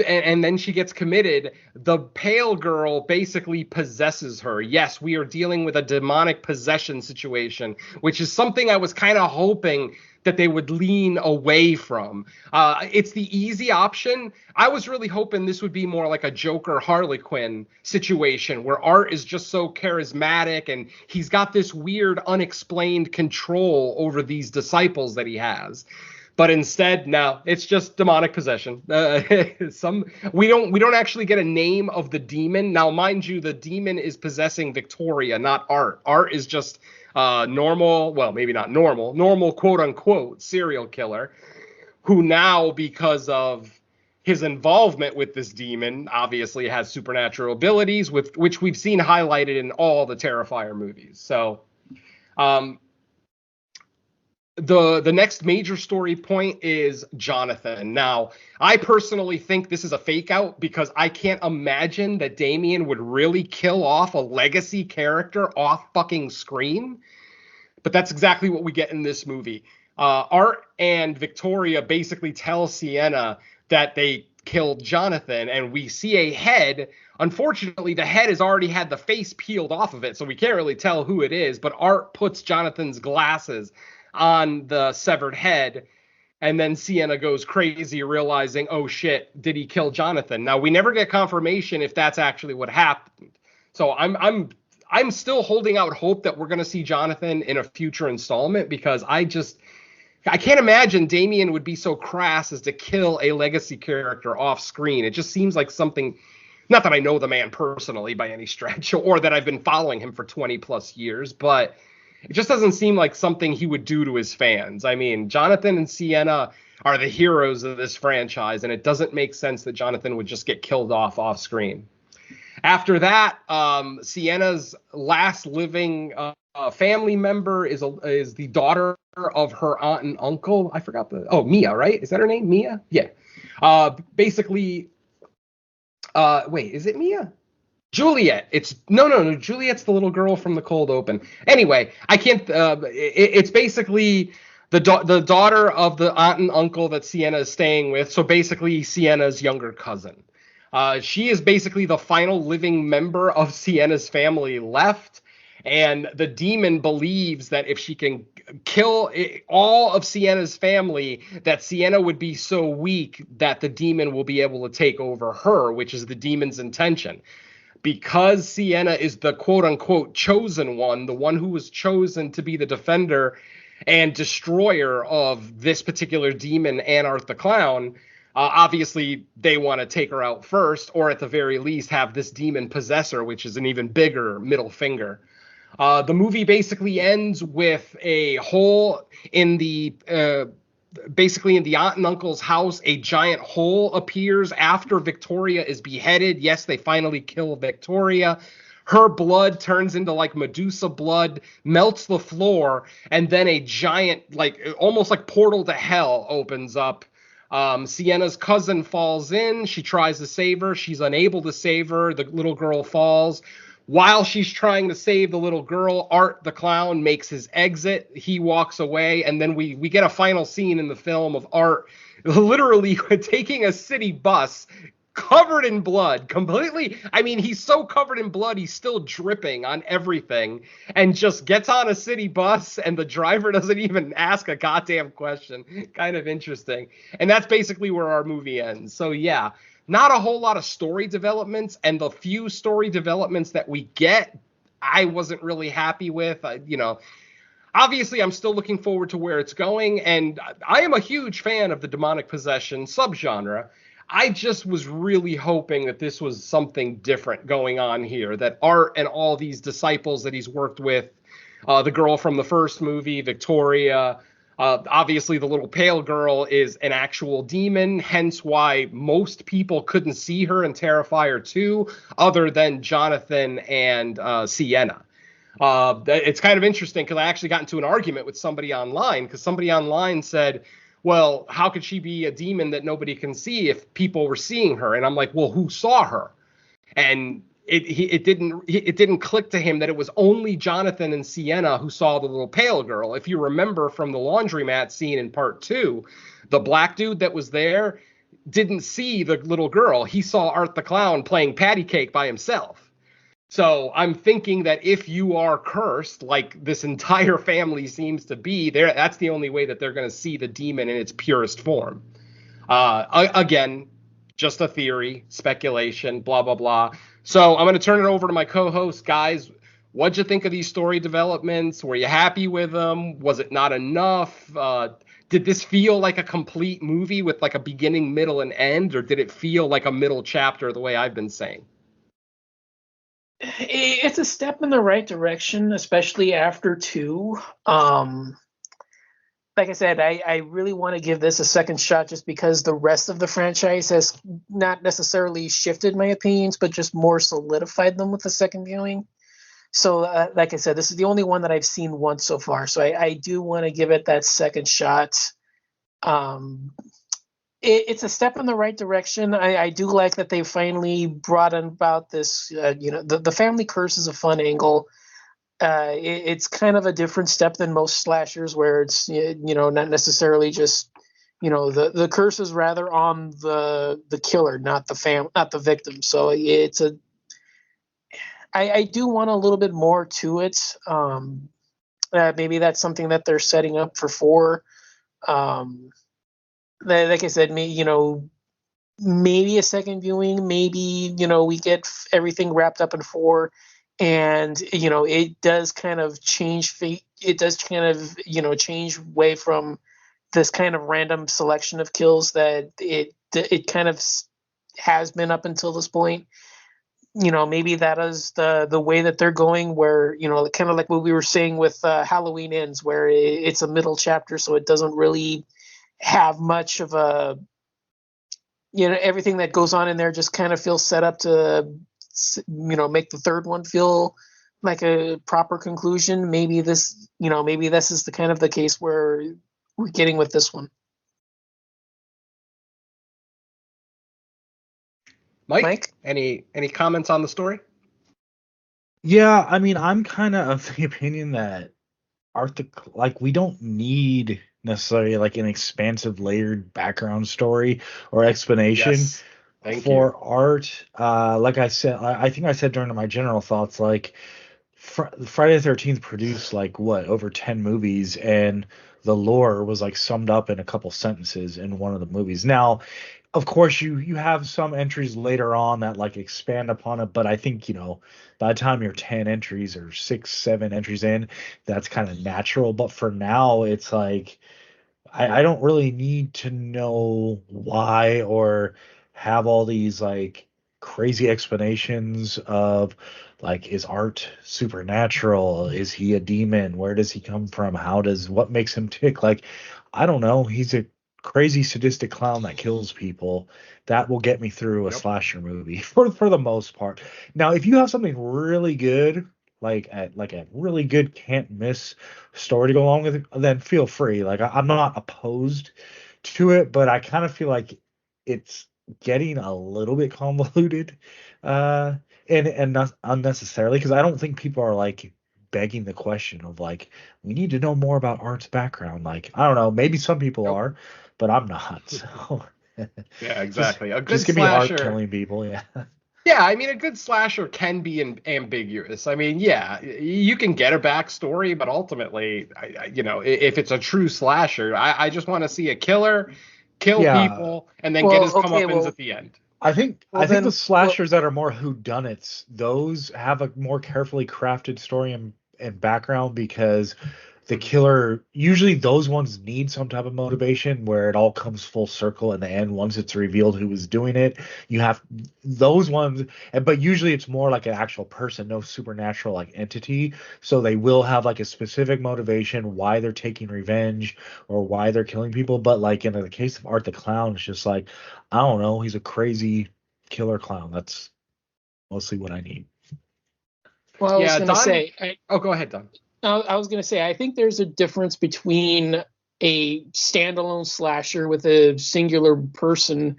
and then she gets committed, the pale girl basically possesses her. Yes, we are dealing with a demonic possession situation, which is something I was kind of hoping that they would lean away from. It's the easy option. I was really hoping this would be more like a Joker Harley Quinn situation where Art is just so charismatic and he's got this weird unexplained control over these disciples that he has. But instead, no, it's just demonic possession. We don't actually get a name of the demon. Now, mind you, the demon is possessing Victoria, not Art. Art is just normal, well, maybe not normal quote unquote serial killer who now, because of his involvement with this demon, obviously has supernatural abilities, which we've seen highlighted in all the Terrifier movies. So, The next major story point is Jonathan. Now, I personally think this is a fake out because I can't imagine that Damien would really kill off a legacy character off fucking screen. But that's exactly what we get in this movie. Art and Victoria basically tell Sienna that they killed Jonathan, and we see a head. Unfortunately, the head has already had the face peeled off of it, so we can't really tell who it is, but Art puts Jonathan's glasses on the severed head, and then Sienna goes crazy, realizing, oh shit, did he kill Jonathan? Now, we never get confirmation if that's actually what happened. So I'm still holding out hope that we're going to see Jonathan in a future installment, because I can't imagine Damien would be so crass as to kill a legacy character off screen. It just seems like something, not that I know the man personally by any stretch, or that I've been following him for 20 plus years, but it just doesn't seem like something he would do to his fans. I mean, Jonathan and Sienna are the heroes of this franchise, and it doesn't make sense that Jonathan would just get killed off screen. After that, Sienna's last living family member is the daughter of her aunt and uncle. I forgot Mia, right? Is that her name? Mia? Yeah. Basically, wait, is it Mia? Juliet. It's no. Juliet's the little girl from the cold open. Anyway, I can't. It's basically the daughter of the aunt and uncle that Sienna is staying with. So basically, Sienna's younger cousin. She is basically the final living member of Sienna's family left, and the demon believes that if she can kill all of Sienna's family, that Sienna would be so weak that the demon will be able to take over her, which is the demon's intention. Because Sienna is the quote-unquote chosen one, the one who was chosen to be the defender and destroyer of this particular demon, Aaaaand the Clown, obviously they want to take her out first, or at the very least have this demon possess her, which is an even bigger middle finger. The movie basically ends with a hole in the basically in the aunt and uncle's house. A giant hole appears after Victoria is beheaded. Yes, they finally kill Victoria. Her blood turns into like Medusa blood, melts the floor, and then a giant, like almost like portal to hell opens up. Sienna's cousin falls in. She tries to save her. She's unable to save her. The little girl falls. While she's trying to save the little girl, Art the Clown makes his exit. He walks away, and then we get a final scene in the film of Art literally taking a city bus covered in blood, completely. I mean, he's so covered in blood, he's still dripping on everything, and just gets on a city bus, and the driver doesn't even ask a goddamn question. Kind of interesting. And that's basically where our movie ends. So yeah, not a whole lot of story developments, and the few story developments that we get, I wasn't really happy with. Obviously, I'm still looking forward to where it's going, and I am a huge fan of the demonic possession subgenre. I just was really hoping that this was something different going on here, that Art and all these disciples that he's worked with, the girl from the first movie, Victoria, obviously the little pale girl is an actual demon, hence why most people couldn't see her in Terrifier 2, other than Jonathan and Sienna. It's kind of interesting because I actually got into an argument with somebody online, because somebody online said, well, how could she be a demon that nobody can see if people were seeing her? And I'm like, well, who saw her? And it didn't click to him that it was only Jonathan and Sienna who saw the little pale girl. If you remember from the laundromat scene in part 2, the black dude that was there didn't see the little girl. He saw Art the Clown playing patty cake by himself. So I'm thinking that if you are cursed, like this entire family seems to be, that's the only way that they're going to see the demon in its purest form. Again, just a theory, speculation, blah, blah, blah. So I'm going to turn it over to my co-host. Guys, what'd you think of these story developments? Were you happy with them? Was it not enough? Did this feel like a complete movie with like a beginning, middle, and end? Or did it feel like a middle chapter the way I've been saying? It's a step in the right direction, especially after 2. Like I said, I really want to give this a second shot just because the rest of the franchise has not necessarily shifted my opinions, but just more solidified them with the second viewing. So, like I said, this is the only one that I've seen once so far. So I do want to give it that second shot. It's a step in the right direction. I do like that they finally brought about this, the family curse is a fun angle. It's kind of a different step than most slashers where it's, not necessarily just, the curse is rather on the killer, not the victim. So I do want a little bit more to it. Maybe that's something that they're setting up for 4. Like I said, maybe a second viewing, maybe we get everything wrapped up in 4, and it does kind of change fate. It does kind of change away from this kind of random selection of kills that it kind of has been up until this point. Maybe that is the way that they're going, where kind of like what we were saying with Halloween Ends, where it's a middle chapter, so it doesn't really have much of a everything that goes on in there just kind of feels set up to make the third one feel like a proper conclusion. Maybe this is the kind of the case where we're getting with this one. Mike? Any comments on the story? Yeah, I mean, I'm kind of the opinion that we don't need necessarily like an expansive layered background story or explanation. Yes. Thank for you. art. Like I said, I think I said during my general thoughts, like Friday the 13th produced like over 10 movies, and the lore was like summed up in a couple sentences in one of the movies. Now, of course, you have some entries later on that like expand upon it, but I think by the time you're 10 entries or 6-7 entries in, that's kind of natural. But for now, it's like I don't really need to know why or have all these like crazy explanations of like, is art supernatural? Is he a demon? Where does he come from? What makes him tick? Like, I don't know. He's a crazy sadistic clown that kills people. That will get me through a slasher movie for the most part. Now, if you have something really good, like a really good can't miss story to go along with it, then feel free. Like I'm not opposed to it, but I kind of feel like it's getting a little bit convoluted, and not unnecessarily, because I don't think people are like begging the question of like, we need to know more about Art's background. Like, I don't know, maybe some people are, but I'm not. So yeah, exactly. A good just give me Art slasher killing people. Yeah. Yeah, I mean, a good slasher can be ambiguous. I mean, yeah, you can get a backstory, but ultimately, if it's a true slasher, I just want to see a killer kill people and then get his comeuppance at the end. I think the slashers that are more whodunits, those have a more carefully crafted story and background, because the killer, usually those ones need some type of motivation where it all comes full circle in the end once it's revealed who was doing it. You have those ones, but usually it's more like an actual person, no supernatural like entity. So they will have like a specific motivation why they're taking revenge or why they're killing people. But like in the case of Art the Clown, it's just like, I don't know, he's a crazy killer clown. That's mostly what I need. Well, I was going to say... go ahead, Don. I was going to say, I think there's a difference between a standalone slasher with a singular person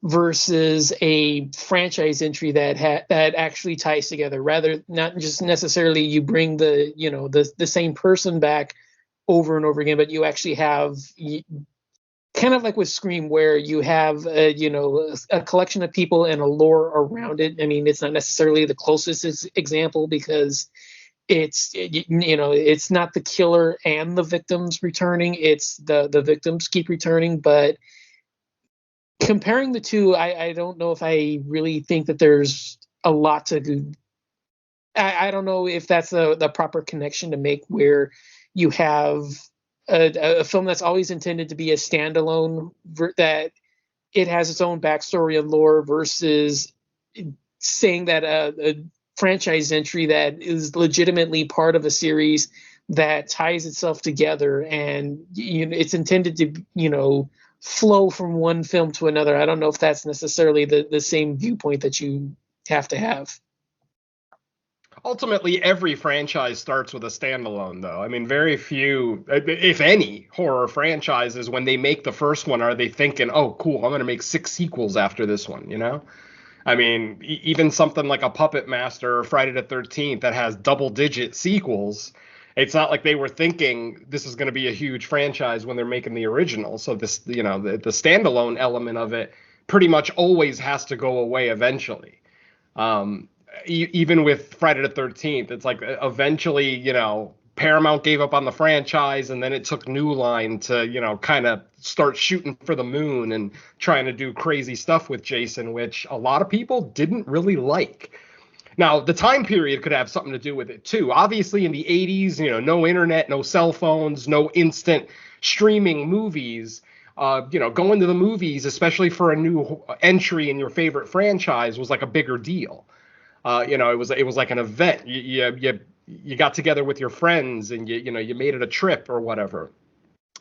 versus a franchise entry that actually ties together. Rather, not just necessarily you bring the same person back over and over again, but you actually have kind of like with Scream, where you have a collection of people and a lore around it. I mean, it's not necessarily the closest example, because it's not the killer and the victims returning, it's the victims keep returning. But comparing the two, I don't know if I really think that there's a lot to do. I don't know if that's the proper connection to make, where you have a film that's always intended to be a standalone, that it has its own backstory and lore, versus saying that a franchise entry that is legitimately part of a series that ties itself together, and it's intended to flow from one film to another. I don't know if that's necessarily the same viewpoint that you have to have. Ultimately, every franchise starts with a standalone, though. I mean, very few, if any, horror franchises, when they make the first one, are they thinking, oh, cool, I'm going to make 6 sequels after this one, I mean, even something like a Puppet Master or Friday the 13th that has double-digit sequels, It's not like they were thinking this is going to be a huge franchise when they're making the original. So this, the standalone element of it pretty much always has to go away eventually. Even with Friday the 13th, it's like eventually, Paramount gave up on the franchise, and then it took New Line to, kind of start shooting for the moon and trying to do crazy stuff with Jason, which a lot of people didn't really like. Now, the time period could have something to do with it, too. Obviously, in the 80s, no internet, no cell phones, no instant streaming movies. Going to the movies, especially for a new entry in your favorite franchise, was like a bigger deal. It was like an event. You got together with your friends and you made it a trip or whatever.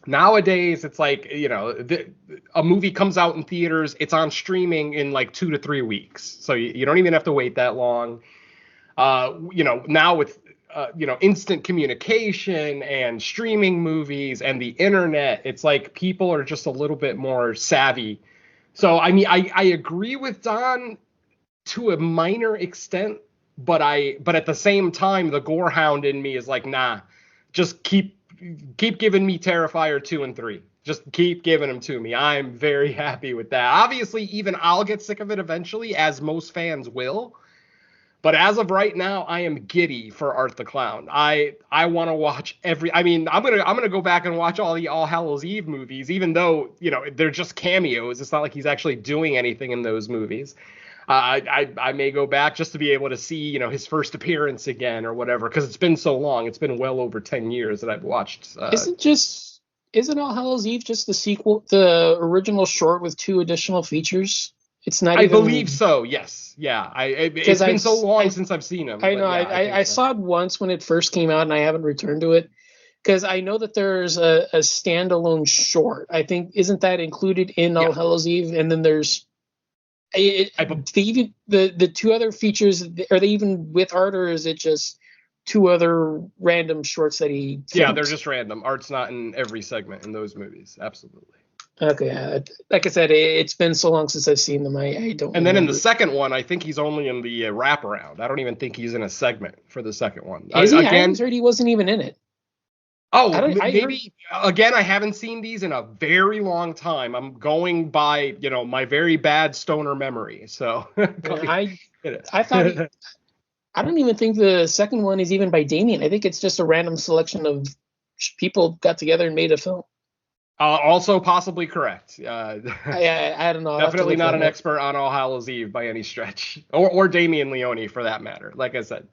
Nowadays, it's like, a movie comes out in theaters, it's on streaming in like 2 to 3 weeks. So you don't even have to wait that long. Now with, instant communication and streaming movies and the internet, it's like people are just a little bit more savvy. So, I mean, I agree with Don to a minor extent, but at the same time, the gore hound in me is like, nah, just keep giving me Terrifier 2 and 3. Just keep giving them to me. I'm very happy with that. Obviously, even I'll get sick of it eventually, as most fans will. But as of right now, I am giddy for Art the Clown. I want to watch I'm gonna go back and watch all the All Hallows Eve movies, even though they're just cameos. It's not like he's actually doing anything in those movies. I may go back just to be able to see, his first appearance again or whatever, because it's been so long. It's been well over 10 years that I've watched. Isn't All Hallows Eve just the sequel, the original short with 2 additional features? It's not. I believe so. Yes. Yeah. It's been so long since I've seen them. I know. I saw it once when it first came out, and I haven't returned to it because I know that there's a standalone short. I think isn't that included in All Hallows Eve, and then there's. The 2 other features, are they even with art, or is it just 2 other random shorts that he filmed? Yeah, they're just random. Art's not in every segment in those movies. Absolutely. Okay. Like I said, it's been so long since I've seen them. I don't. And then in the second one, I think he's only in the wraparound. I don't even think he's in a segment for the second one. I heard he wasn't even in it. Oh, maybe again, I haven't seen these in a very long time. I'm going by, my very bad stoner memory. So I thought I don't even think the second one is even by Damien. I think it's just a random selection of people got together and made a film. Also possibly correct. I don't know. Definitely not an expert on All Hallows Eve by any stretch, or Damien Leone for that matter. Like I said.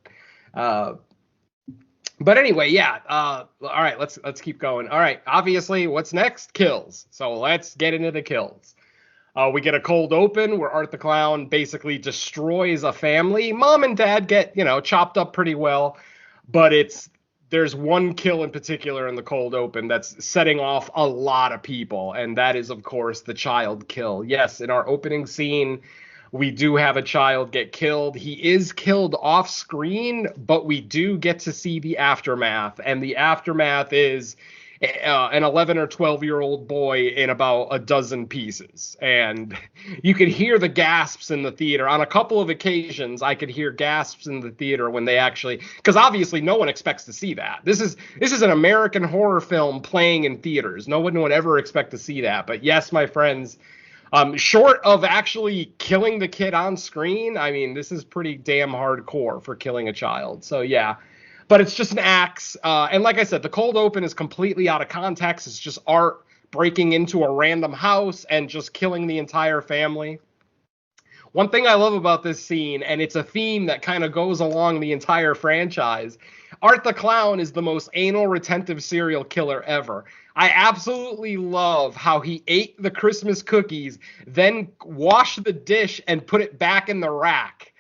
But anyway, yeah. All right, let's keep going. All right, obviously, what's next? Kills. So let's get into the kills. We get a cold open where Art the Clown basically destroys a family. Mom and Dad get, chopped up pretty well, but there's one kill in particular in the cold open that's setting off a lot of people, and that is, of course, the child kill. Yes, in our opening scene, we do have a child get killed. He is killed off screen, but we do get to see the aftermath. And the aftermath is an 11 or 12-year-old boy in about a dozen pieces. And you could hear the gasps in the theater. On a couple of occasions, I could hear gasps in the theater when they actually, because obviously no one expects to see that. This is an American horror film playing in theaters. No one would ever expect to see that. But yes, my friends, short of actually killing the kid on screen, I mean, this is pretty damn hardcore for killing a child. So, yeah. But it's just an axe. And like I said, the cold open is completely out of context. It's just Art breaking into a random house and just killing the entire family. One thing I love about this scene, and it's a theme that kind of goes along the entire franchise, Art the Clown is the most anal retentive serial killer ever. I absolutely love how he ate the Christmas cookies, then washed the dish and put it back in the rack.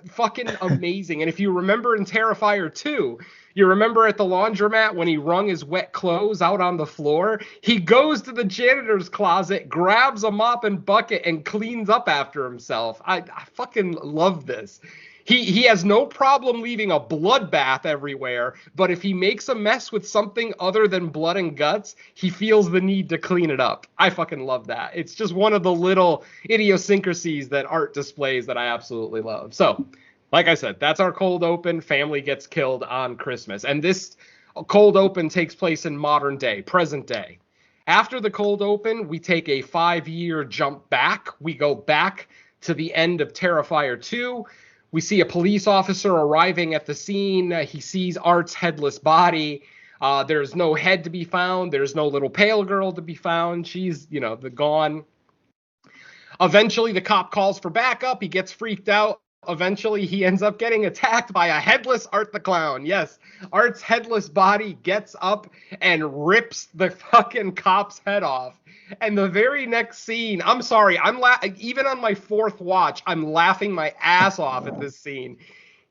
Fucking amazing. And if you remember in Terrifier 2, you remember at the laundromat when he wrung his wet clothes out on the floor? He goes to the janitor's closet, grabs a mop and bucket, and cleans up after himself. I fucking love this. He has no problem leaving a bloodbath everywhere, but if he makes a mess with something other than blood and guts, he feels the need to clean it up. I fucking love that. It's just one of the little idiosyncrasies that Art displays that I absolutely love. So, like I said, that's our cold open. Family gets killed on Christmas. And this cold open takes place in modern day, present day. After the cold open, we take a 5-year jump back. We go back to the end of Terrifier 2. We see a police officer arriving at the scene. He sees Art's headless body. There's no head to be found. There's no little pale girl to be found. She's, gone. Eventually, the cop calls for backup. He gets freaked out. Eventually, he ends up getting attacked by a headless Art the Clown. Yes, Art's headless body gets up and rips the fucking cop's head off. And the very next scene, I'm sorry, even on my 4th watch, I'm laughing my ass off at this scene.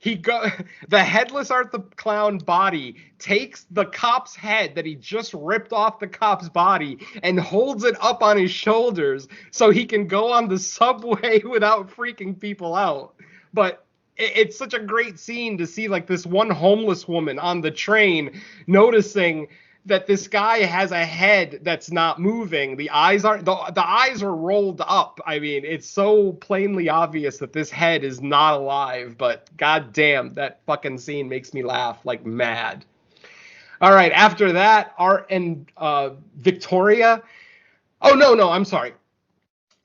The headless Art the Clown body takes the cop's head that he just ripped off the cop's body and holds it up on his shoulders so he can go on the subway without freaking people out. But it's such a great scene to see like this one homeless woman on the train noticing that this guy has a head that's not moving. The eyes are rolled up. I mean, it's so plainly obvious that this head is not alive, but goddamn, that fucking scene makes me laugh like mad. All right, after that, Art and Victoria. Oh, no, I'm sorry.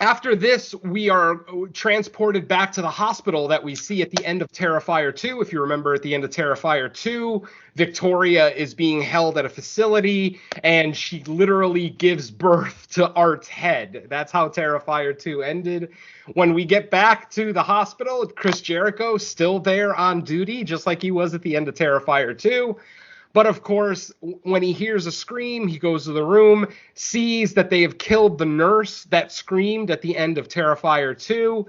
After this, we are transported back to the hospital that we see at the end of Terrifier 2. If you remember, at the end of Terrifier 2, Victoria is being held at a facility, and she literally gives birth to Art's head. That's how Terrifier 2 ended. When we get back to the hospital, Chris Jericho still there on duty, just like he was at the end of Terrifier 2. But of course, when he hears a scream, he goes to the room, sees that they have killed the nurse that screamed at the end of Terrifier 2.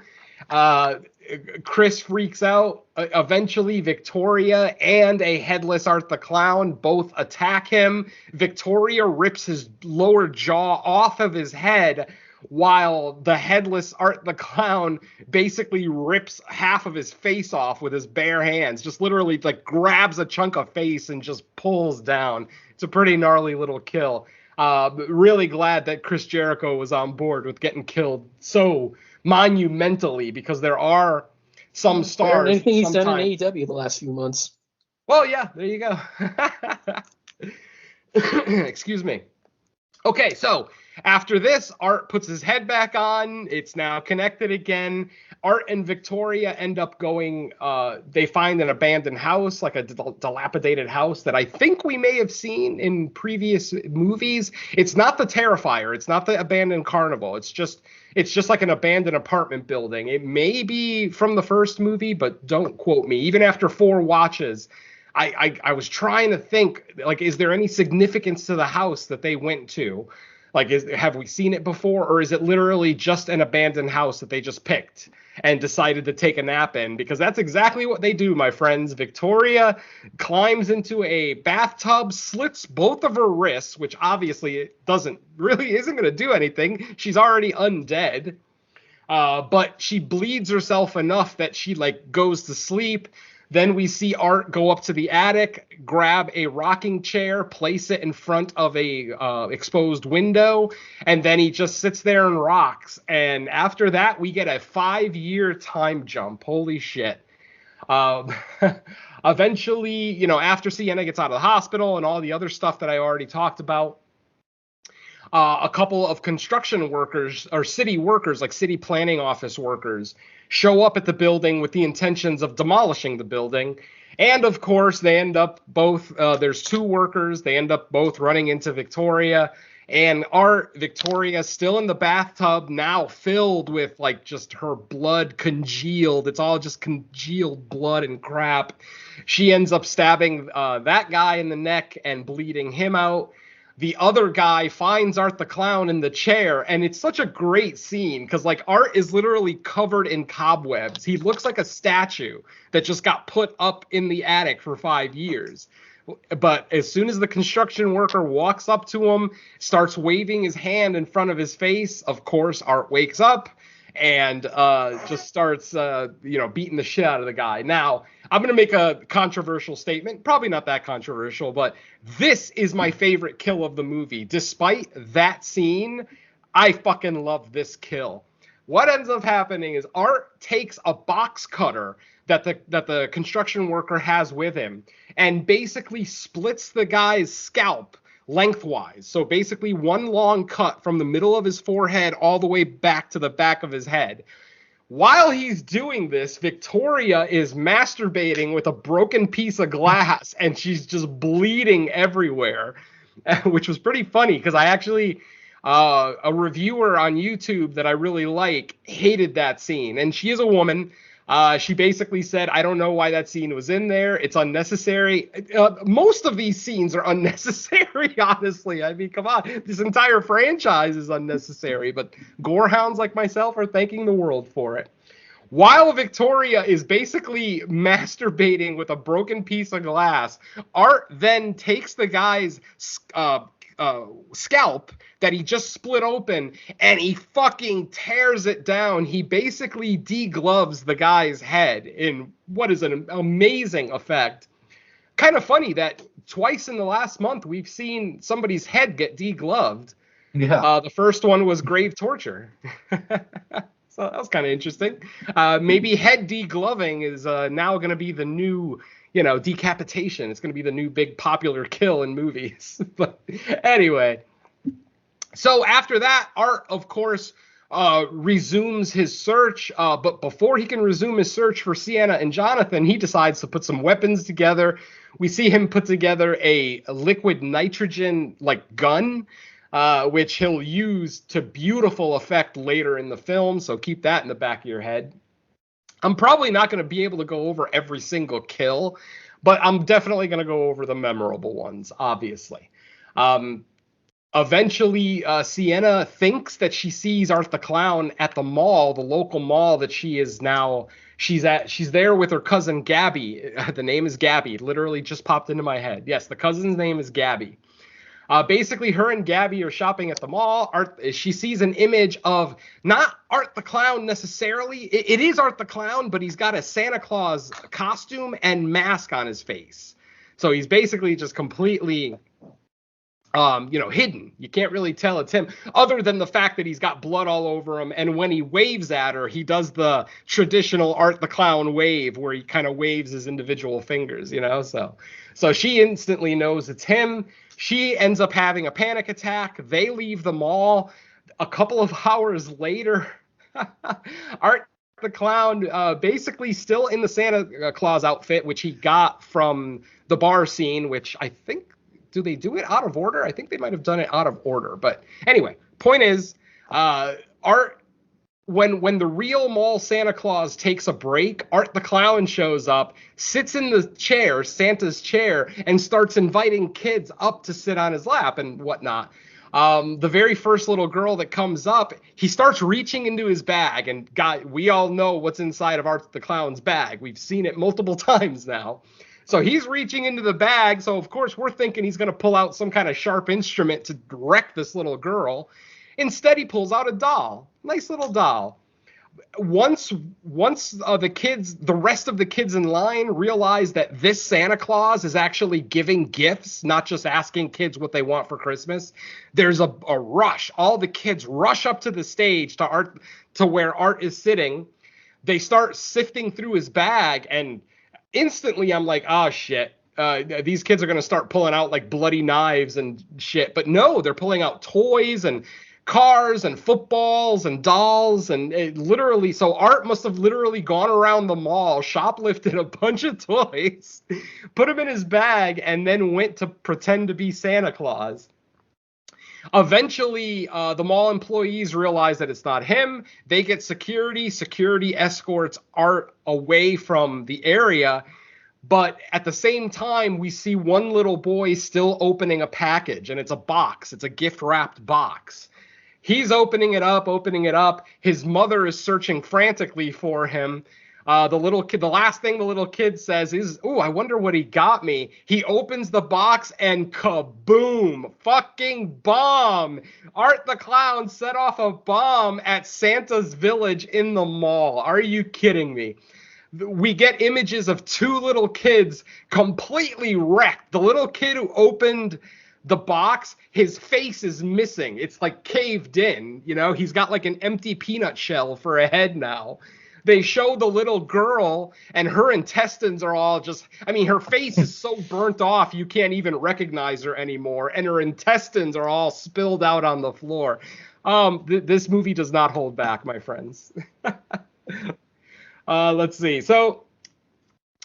Chris freaks out. Eventually, Victoria and a headless Art the Clown both attack him. Victoria rips his lower jaw off of his head, while the headless Art the Clown basically rips half of his face off with his bare hands, just literally like grabs a chunk of face and just pulls down. It's a pretty gnarly little kill. Really glad that Chris Jericho was on board with getting killed so monumentally, because there are some stars. Anything he's done in AEW the last few months. Well, yeah, there you go. Excuse me. Okay, so after this, Art puts his head back on. It's now connected again. Art and Victoria end up going, they find an abandoned house, like a dilapidated house that I think we may have seen in previous movies. It's not the Terrifier. It's not the abandoned carnival. It's just like an abandoned apartment building. It may be from the first movie, but don't quote me. Even after 4 watches, I was trying to think, like, is there any significance to the house that they went to? Like, have we seen it before, or is it literally just an abandoned house that they just picked and decided to take a nap in? Because that's exactly what they do, my friends. Victoria climbs into a bathtub, slits both of her wrists, which obviously isn't going to do anything. She's already undead. But she bleeds herself enough that she goes to sleep. Then we see Art go up to the attic, grab a rocking chair, place it in front of a exposed window, and then he just sits there and rocks. And after that, we get a 5-year time jump. Holy shit. Eventually, after Sienna gets out of the hospital and all the other stuff that I already talked about, a couple of construction workers or city workers, like city planning office workers, show up at the building with the intentions of demolishing the building. And of course, they end up both, there's 2 workers, they end up both running into Victoria. And Victoria still in the bathtub, now filled with just her blood congealed. It's all just congealed blood and crap. She ends up stabbing that guy in the neck and bleeding him out. The other guy finds Art the Clown in the chair, and it's such a great scene because Art is literally covered in cobwebs. He looks like a statue that just got put up in the attic for 5 years. But as soon as the construction worker walks up to him, starts waving his hand in front of his face, of course, Art wakes up and just starts, beating the shit out of the guy. Now, I'm going to make a controversial statement. Probably not that controversial, but this is my favorite kill of the movie. Despite that scene, I fucking love this kill. what ends up happening is Art takes a box cutter that the construction worker has with him and basically splits the guy's scalp lengthwise. So basically one long cut from the middle of his forehead all the way back to the back of his head. While he's doing this, Victoria is masturbating with a broken piece of glass, and she's just bleeding everywhere, which was pretty funny because I actually, a reviewer on YouTube that I really like hated that scene. And she is a woman. She basically said, I don't know why that scene was in there. It's unnecessary. Most of these scenes are unnecessary, honestly. I mean, come on. This entire franchise is unnecessary, but gorehounds like myself are thanking the world for it. While Victoria is basically masturbating with a broken piece of glass, Art then takes the guy's scalp that he just split open and he fucking tears it down. He basically degloves the guy's head in what is an amazing effect. Kind of funny that twice in the last month we've seen somebody's head get degloved. Yeah. The first one was grave torture. So that was kind of interesting. Maybe head degloving is now going to be the new, decapitation. It's going to be the new big popular kill in movies. But anyway, so after that, Art, of course, resumes his search. But before he can resume his search for Sienna and Jonathan, he decides to put some weapons together. We see him put together a liquid nitrogen gun, which he'll use to beautiful effect later in the film. So keep that in the back of your head. I'm probably not going to be able to go over every single kill, but I'm definitely going to go over the memorable ones, obviously. Eventually, Sienna thinks that she sees Art the Clown at the mall, the local mall that she is now. She's there with her cousin Gabby. The name is Gabby. It literally just popped into my head. Yes, the cousin's name is Gabby. Basically, her and Gabby are shopping at the mall. She sees an image of not Art the Clown necessarily. It is Art the Clown, but he's got a Santa Claus costume and mask on his face. So he's basically just completely, hidden. You can't really tell it's him, other than the fact that he's got blood all over him. And when he waves at her, he does the traditional Art the Clown wave, where he kind of waves his individual fingers, So she instantly knows it's him. She ends up having a panic attack. They leave the mall. A couple of hours later, Art the Clown, basically still in the Santa Claus outfit, which he got from the bar scene, which I think, do they do it out of order? I think they might have done it out of order. But anyway, point is, Art, when the real mall Santa Claus takes a break, Art the Clown shows up, sits in the chair, Santa's chair, and starts inviting kids up to sit on his lap and whatnot. The very first little girl that comes up, he starts reaching into his bag, and we all know what's inside of Art the Clown's bag. We've seen it multiple times now. So he's reaching into the bag, so of course we're thinking he's going to pull out some kind of sharp instrument to wreck this little girl. Instead, he pulls out a doll. Nice little doll. Once the rest of the kids in line realize that this Santa Claus is actually giving gifts, not just asking kids what they want for Christmas, there's a rush. All the kids rush up to the stage to where Art is sitting. They start sifting through his bag, and instantly I'm like, oh shit. These kids are going to start pulling out bloody knives and shit. But no, they're pulling out toys and cars and footballs and dolls, and so Art must have literally gone around the mall, shoplifted a bunch of toys, put them in his bag, and then went to pretend to be Santa Claus. Eventually, the mall employees realize that it's not him. They get security. Security escorts Art away from the area. But at the same time, we see one little boy still opening a package, and it's a box. It's a gift-wrapped box. He's opening it up. His mother is searching frantically for him. The last thing the little kid says is, "Ooh, I wonder what he got me." He opens the box and kaboom! Fucking bomb! Art the Clown set off a bomb at Santa's village in the mall. Are you kidding me? We get images of two little kids completely wrecked. The little kid who opened the box, his face is missing. It's like caved in, you know? He's got like an empty peanut shell for a head now. They show the little girl and her intestines are all just, I mean, her face is so burnt off you can't even recognize her anymore. And her intestines are all spilled out on the floor. This movie does not hold back, my friends. Let's see. So,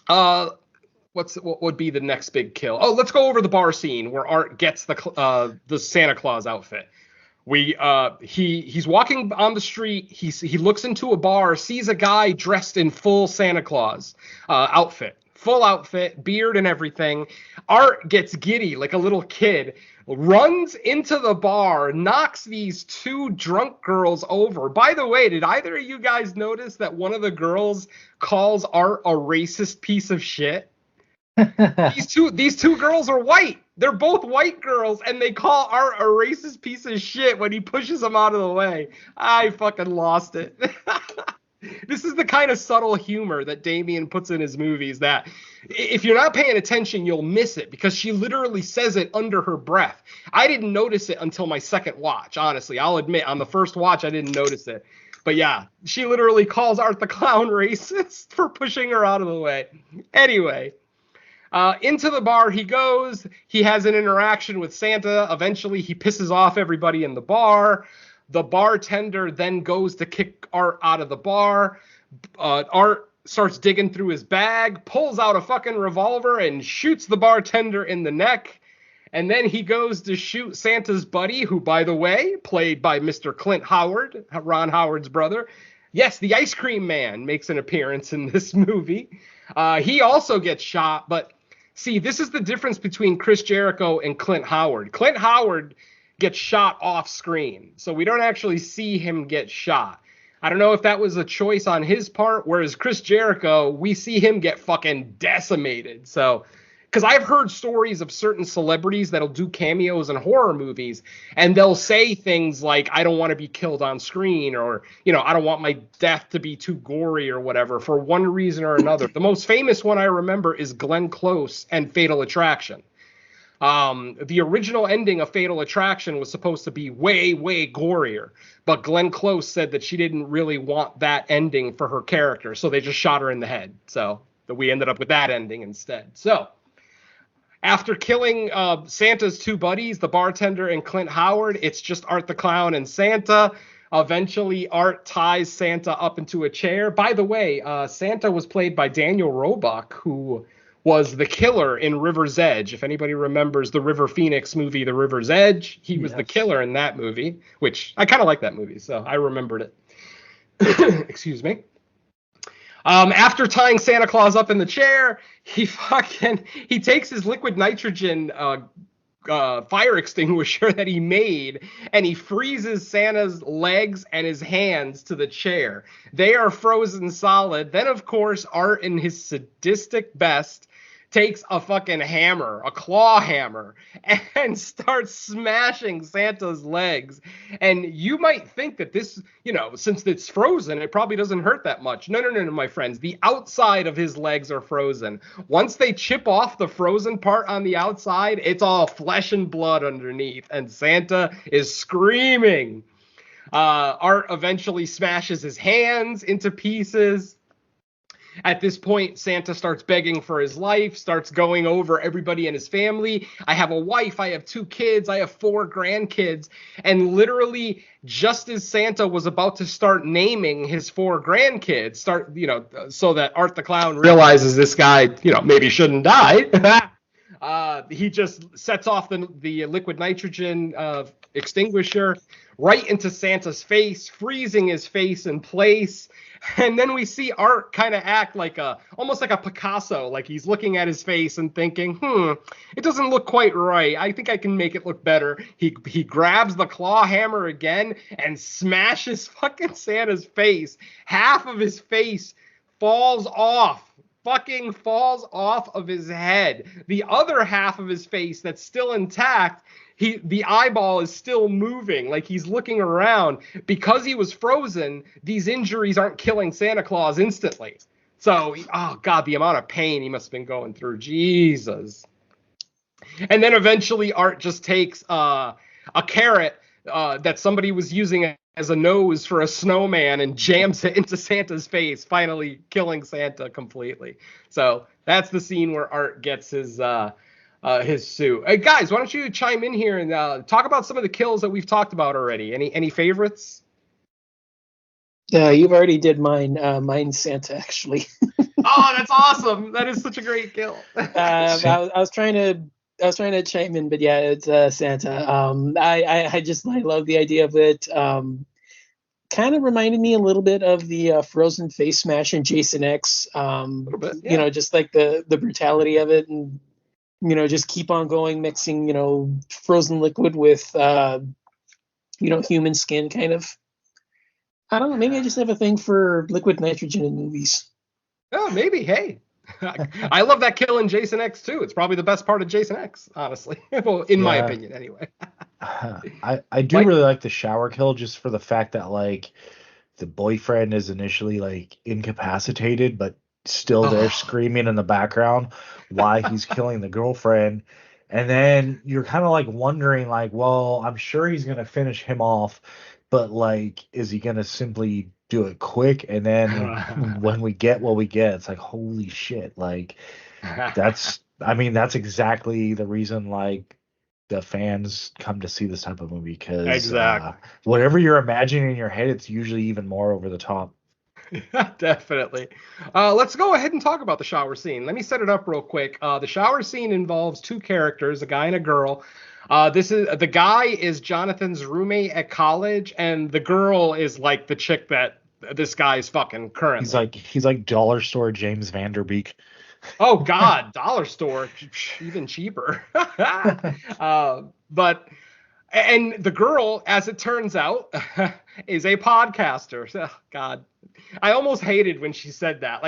what would be the next big kill? Oh, let's go over the bar scene where Art gets the Santa Claus outfit. He's walking on the street. He looks into a bar, sees a guy dressed in full Santa Claus outfit, full outfit, beard and everything. Art gets giddy like a little kid, runs into the bar, knocks these two drunk girls over. By the way, did either of you guys notice that one of the girls calls Art a racist piece of shit? These two girls are white. They're both white girls, and they call Art a racist piece of shit when he pushes them out of the way. I fucking lost it. This is the kind of subtle humor that Damien puts in his movies that if you're not paying attention, you'll miss it because she literally says it under her breath. I didn't notice it until my second watch, honestly. I'll admit, on the first watch, I didn't notice it. But yeah, she literally calls Art the Clown racist for pushing her out of the way. Anyway. Into the bar he goes. He has an interaction with Santa. Eventually, he pisses off everybody in the bar. The bartender then goes to kick Art out of the bar. Art starts digging through his bag, pulls out a fucking revolver, and shoots the bartender in the neck. And then he goes to shoot Santa's buddy, who, by the way, played by Mr. Clint Howard, Ron Howard's brother. Yes, the Ice Cream Man makes an appearance in this movie. He also gets shot, but see, this is the difference between Chris Jericho and Clint Howard. Clint Howard gets shot off screen, so we don't actually see him get shot. I don't know if that was a choice on his part, whereas Chris Jericho, we see him get fucking decimated. So, because I've heard stories of certain celebrities that'll do cameos in horror movies, and they'll say things like, I don't want to be killed on screen, or, you know, I don't want my death to be too gory or whatever, for one reason or another. The most famous one I remember is Glenn Close and Fatal Attraction. The original ending of Fatal Attraction was supposed to be way, way gorier, but Glenn Close said that she didn't really want that ending for her character, so they just shot her in the head. So we ended up with that ending instead. So, after killing Santa's two buddies, the bartender and Clint Howard, it's just Art the Clown and Santa. Eventually, Art ties Santa up into a chair. By the way, Santa was played by Daniel Roebuck, who was the killer in River's Edge. If anybody remembers the River Phoenix movie, The River's Edge, he was the killer in that movie, which I kind of like that movie, so I remembered it. Excuse me. After tying Santa Claus up in the chair, he takes his liquid nitrogen fire extinguisher that he made, and he freezes Santa's legs and his hands to the chair. They are frozen solid. Then, of course, Art, in his sadistic best, takes a fucking hammer, a claw hammer, and starts smashing Santa's legs. And you might think that this, you know, since it's frozen, it probably doesn't hurt that much. No, my friends. The outside of his legs are frozen. Once they chip off the frozen part on the outside, it's all flesh and blood underneath. And Santa is screaming. Art eventually smashes his hands into pieces. At this point, Santa starts begging for his life, starts going over everybody in his family. I have a wife, I have 2 kids, I have 4 grandkids. And literally, just as Santa was about to start naming his 4 grandkids, so that Art the Clown realizes this guy, maybe shouldn't die, he just sets off the liquid nitrogen extinguisher right into Santa's face, freezing his face in place. And then we see Art kind of act almost like a Picasso, like he's looking at his face and thinking, it doesn't look quite right. I think I can make it look better. He grabs the claw hammer again and smashes fucking Santa's face. Half of his face falls off of his head. The other half of his face that's still intact, the eyeball is still moving, like he's looking around. Because he was frozen, these injuries aren't killing Santa Claus instantly. So, oh God, the amount of pain he must have been going through. Jesus. And then eventually Art just takes a carrot that somebody was using as a nose for a snowman and jams it into Santa's face, finally killing Santa completely. So that's the scene where Art gets his suit. Hey guys, why don't you chime in here and talk about some of the kills that we've talked about already? Any favorites? You've already did mine. Mine's Santa, actually. Oh, that's awesome! That is such a great kill. I was trying to chime in, but yeah, it's Santa. I love the idea of it. Kind of reminded me a little bit of the Frozen face smash in Jason X. A little bit, yeah. You know, just like the brutality of it, and just keep on going, mixing frozen liquid with human skin, kind of. I don't know. Maybe I just have a thing for liquid nitrogen in movies. Oh, maybe. Hey, I love that kill in Jason X too. It's probably the best part of Jason X, honestly. Well, in my opinion, anyway. I do really like the shower kill, just for the fact that like the boyfriend is initially like incapacitated, but still there screaming in the background why he's killing the girlfriend. And then you're kind of like wondering, like, well, I'm sure he's gonna finish him off, but like, is he gonna simply do it quick? And then when we get what we get, it's like, holy shit! Like, that's exactly the reason like the fans come to see this type of movie, because exactly whatever you're imagining in your head, it's usually even more over the top. Definitely. Let's go ahead and talk about the shower scene. Let me set it up real quick. The shower scene involves two characters, a guy and a girl. The guy is Jonathan's roommate at college, and the girl is like the chick that this guy's fucking currently. He's like dollar store James Vanderbeek. Oh God, dollar store, even cheaper. But the girl, as it turns out, is a podcaster. Oh, God, I almost hated when she said that.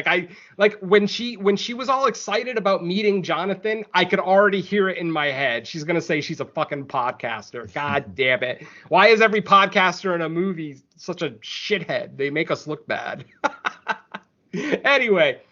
When she was all excited about meeting Jonathan, I could already hear it in my head. She's gonna say she's a fucking podcaster. God damn it! Why is every podcaster in a movie such a shithead? They make us look bad. Anyway.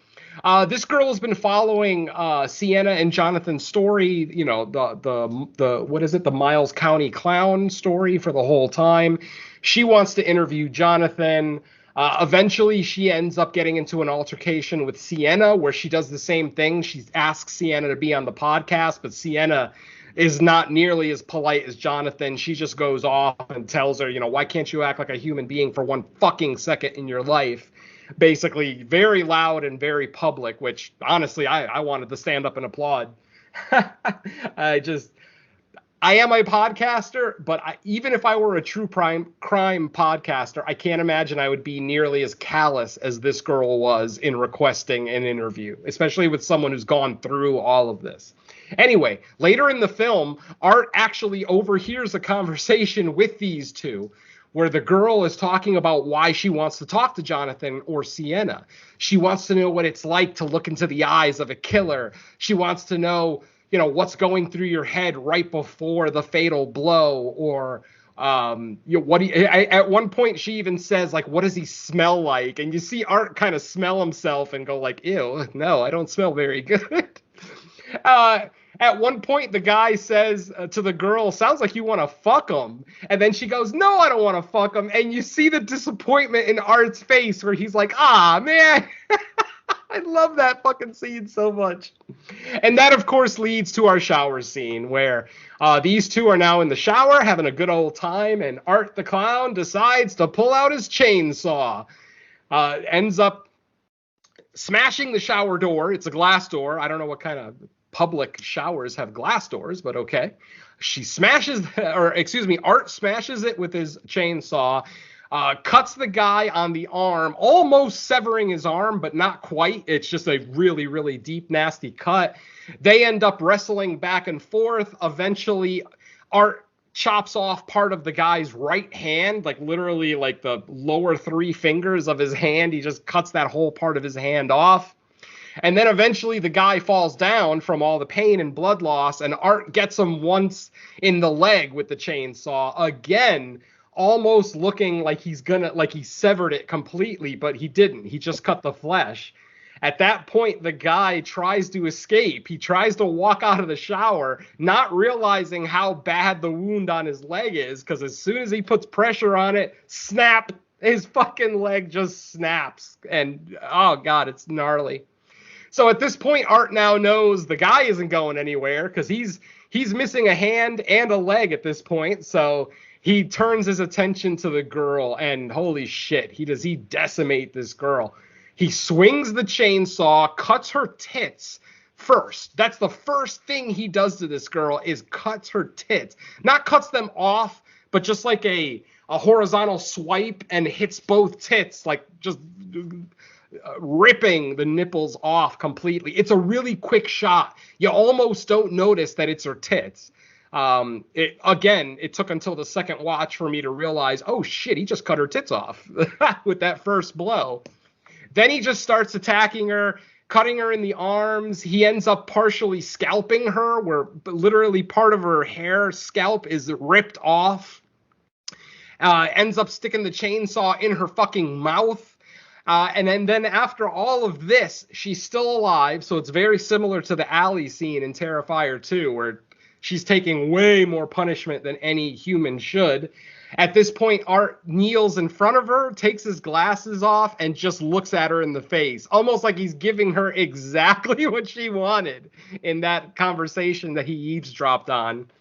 This girl has been following Sienna and Jonathan's story, the Miles County clown story for the whole time. She wants to interview Jonathan. Eventually, she ends up getting into an altercation with Sienna, where she does the same thing. She asks Sienna to be on the podcast, but Sienna is not nearly as polite as Jonathan. She just goes off and tells her, why can't you act like a human being for one fucking second in your life? Basically very loud and very public, which honestly I wanted to stand up and applaud. I am a podcaster, but even if I were a true crime podcaster, I can't imagine I would be nearly as callous as this girl was in requesting an interview, especially with someone who's gone through all of this. Anyway, later in the film, Art actually overhears a conversation with these two, where the girl is talking about why she wants to talk to Jonathan or Sienna. She wants to know what it's like to look into the eyes of a killer. She wants to know, what's going through your head right before the fatal blow, or at one point she even says, like, what does he smell like? And you see Art kind of smell himself and go like, ew, no, I don't smell very good. At one point, the guy says to the girl, sounds like you want to fuck him. And then she goes, no, I don't want to fuck him. And you see the disappointment in Art's face where he's like, man, I love that fucking scene so much. And that, of course, leads to our shower scene where these two are now in the shower having a good old time. And Art the clown decides to pull out his chainsaw. Ends up smashing the shower door. It's a glass door. I don't know what kind of public showers have glass doors, but okay. Art smashes it with his chainsaw, cuts the guy on the arm, almost severing his arm, but not quite. It's just a really, really deep, nasty cut. They end up wrestling back and forth. Eventually, Art chops off part of the guy's right hand, like literally like the lower three fingers of his hand. He just cuts that whole part of his hand off. And then eventually the guy falls down from all the pain and blood loss, and Art gets him once in the leg with the chainsaw, again, almost looking like he severed it completely, but he didn't. He just cut the flesh. At that point, the guy tries to escape. He tries to walk out of the shower, not realizing how bad the wound on his leg is, because as soon as he puts pressure on it, snap, his fucking leg just snaps. And, oh, God, it's gnarly. So at this point, Art now knows the guy isn't going anywhere, because he's missing a hand and a leg at this point. So he turns his attention to the girl, and holy shit, he decimate this girl. He swings the chainsaw, cuts her tits first. That's the first thing he does to this girl, is cuts her tits. Not cuts them off, but just like a horizontal swipe, and hits both tits, like just ripping the nipples off completely. It's a really quick shot. You almost don't notice that it's her tits. It took until the second watch for me to realize, oh shit, he just cut her tits off with that first blow. Then he just starts attacking her, cutting her in the arms. He ends up partially scalping her, where literally part of her hair scalp is ripped off. Ends up sticking the chainsaw in her fucking mouth. And then after all of this, she's still alive. So it's very similar to the alley scene in Terrifier 2, where she's taking way more punishment than any human should. At this point, Art kneels in front of her, takes his glasses off, and just looks at her in the face, almost like he's giving her exactly what she wanted in that conversation that he eavesdropped on.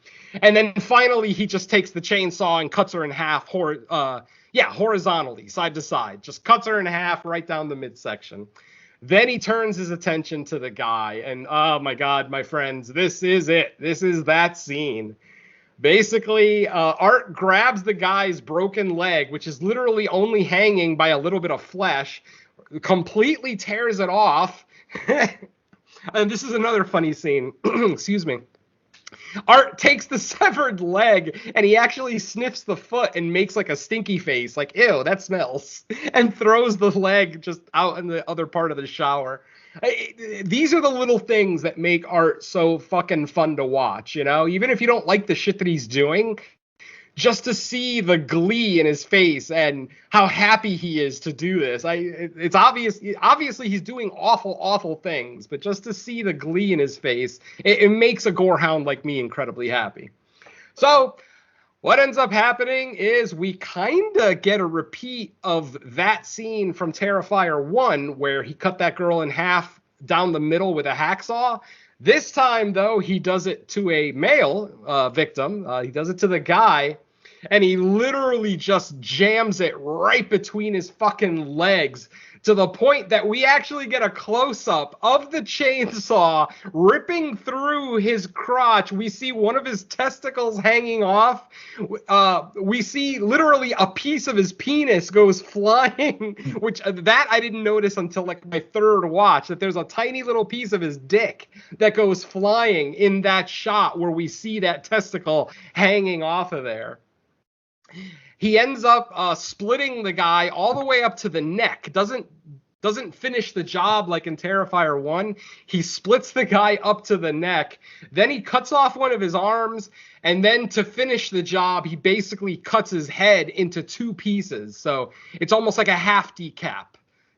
And then finally, he just takes the chainsaw and cuts her in half, horizontally, side to side. Just cuts her in half right down the midsection. Then he turns his attention to the guy, and oh my God, my friends, this is it. This is that scene. Basically, Art grabs the guy's broken leg, which is literally only hanging by a little bit of flesh, completely tears it off. And this is another funny scene. Excuse me. Art takes the severed leg, and he actually sniffs the foot and makes like a stinky face, like, ew, that smells, and throws the leg just out in the other part of the shower. These are the little things that make Art so fucking fun to watch, you know? Even if you don't like the shit that he's doing, just to see the glee in his face and how happy he is to do this. It's obvious. Obviously, he's doing awful, awful things, but just to see the glee in his face, it makes a gorehound like me incredibly happy. So what ends up happening is we kind of get a repeat of that scene from Terrifier 1, where he cut that girl in half down the middle with a hacksaw. This time, though, he does it to a male victim. He does it to the guy, and he literally just jams it right between his fucking legs, to the point that we actually get a close-up of the chainsaw ripping through his crotch. We see one of his testicles hanging off. We see literally a piece of his penis goes flying, which that I didn't notice until like my third watch, that there's a tiny little piece of his dick that goes flying in that shot where we see that testicle hanging off of there. He ends up splitting the guy all the way up to the neck. Doesn't finish the job like in Terrifier 1. He splits the guy up to the neck. Then he cuts off one of his arms. And then to finish the job, he basically cuts his head into two pieces. So it's almost like a half decap.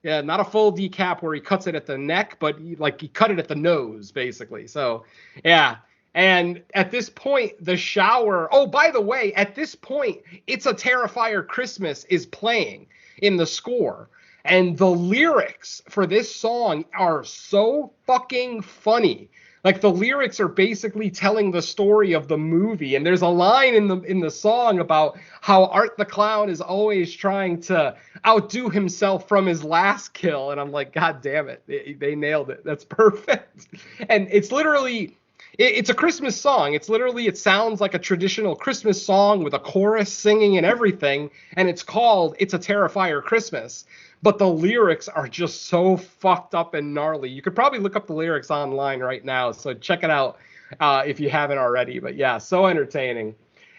Yeah, not a full decap where he cuts it at the neck, but he cut it at the nose, basically. So, yeah. And at this point, the shower... Oh, by the way, at this point, It's a Terrifier Christmas is playing in the score. And the lyrics for this song are so fucking funny. Like, the lyrics are basically telling the story of the movie. And there's a line in the song about how Art the Clown is always trying to outdo himself from his last kill. And I'm like, God damn it. They nailed it. That's perfect. And it's literally... It's a Christmas song. It sounds like a traditional Christmas song with a chorus singing and everything, and it's called It's a Terrifier Christmas. But the lyrics are just so fucked up and gnarly. You could probably look up the lyrics online right now, so check it out if you haven't already. But yeah, so entertaining.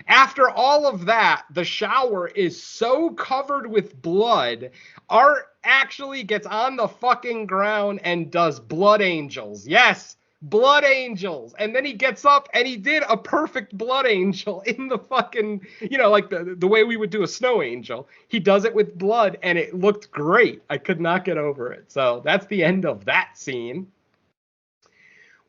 After all of that, the shower is so covered with blood, Art actually gets on the fucking ground and does blood angels. Yes! blood angels. And then he gets up and he did a perfect blood angel in the fucking, like the way we would do a snow angel. He does it with blood and it looked great. I could not get over it. So that's the end of that scene.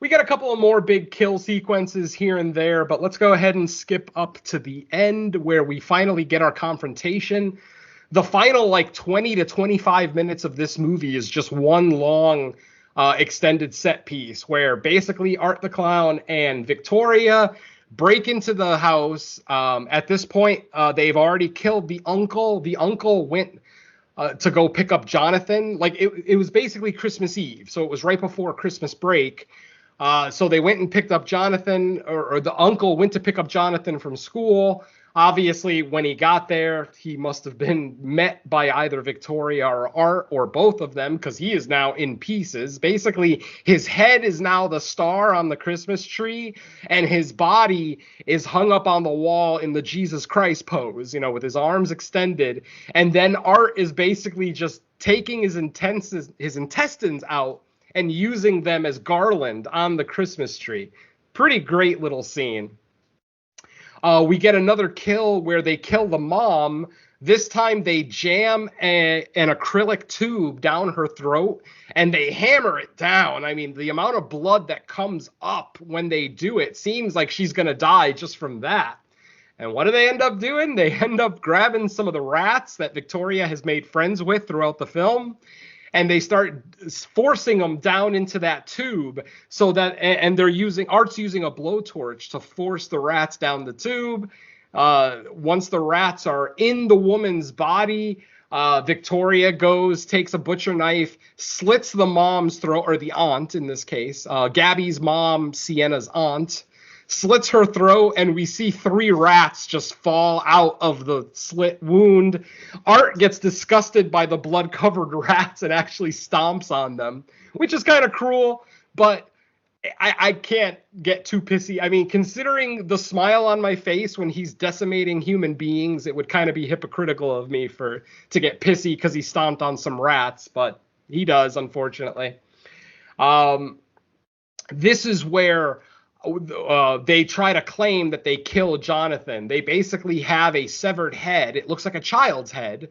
We got a couple of more big kill sequences here and there, but let's go ahead and skip up to the end where we finally get our confrontation. The final 20 to 25 minutes of this movie is just one long extended set piece where basically Art the Clown and Victoria break into the house. At this point, they've already killed the uncle. The uncle went to go pick up Jonathan. It was basically Christmas Eve, so it was right before Christmas break. So they went and picked up Jonathan, or the uncle went to pick up Jonathan from school. Obviously, when he got there, he must have been met by either Victoria or Art or both of them, because he is now in pieces. Basically, his head is now the star on the Christmas tree, and his body is hung up on the wall in the Jesus Christ pose, with his arms extended. And then Art is basically just taking his intestines out and using them as garland on the Christmas tree. Pretty great little scene. We get another kill where they kill the mom. This time they jam an acrylic tube down her throat and they hammer it down. I mean, the amount of blood that comes up when they do it seems like she's going to die just from that. And what do they end up doing? They end up grabbing some of the rats that Victoria has made friends with throughout the film, and they start forcing them down into that tube so that, and Art's using a blowtorch to force the rats down the tube. Once the rats are in the woman's body, Victoria takes a butcher knife, slits the mom's throat, or the aunt in this case, Gabby's mom, Sienna's aunt, slits her throat, and we see 3 rats just fall out of the slit wound. Art gets disgusted by the blood-covered rats and actually stomps on them, which is kind of cruel, but I can't get too pissy. I mean, considering the smile on my face when he's decimating human beings, it would kind of be hypocritical of me to get pissy because he stomped on some rats, but he does, unfortunately. This is where they try to claim that they killed Jonathan. They basically have a severed head. It looks like a child's head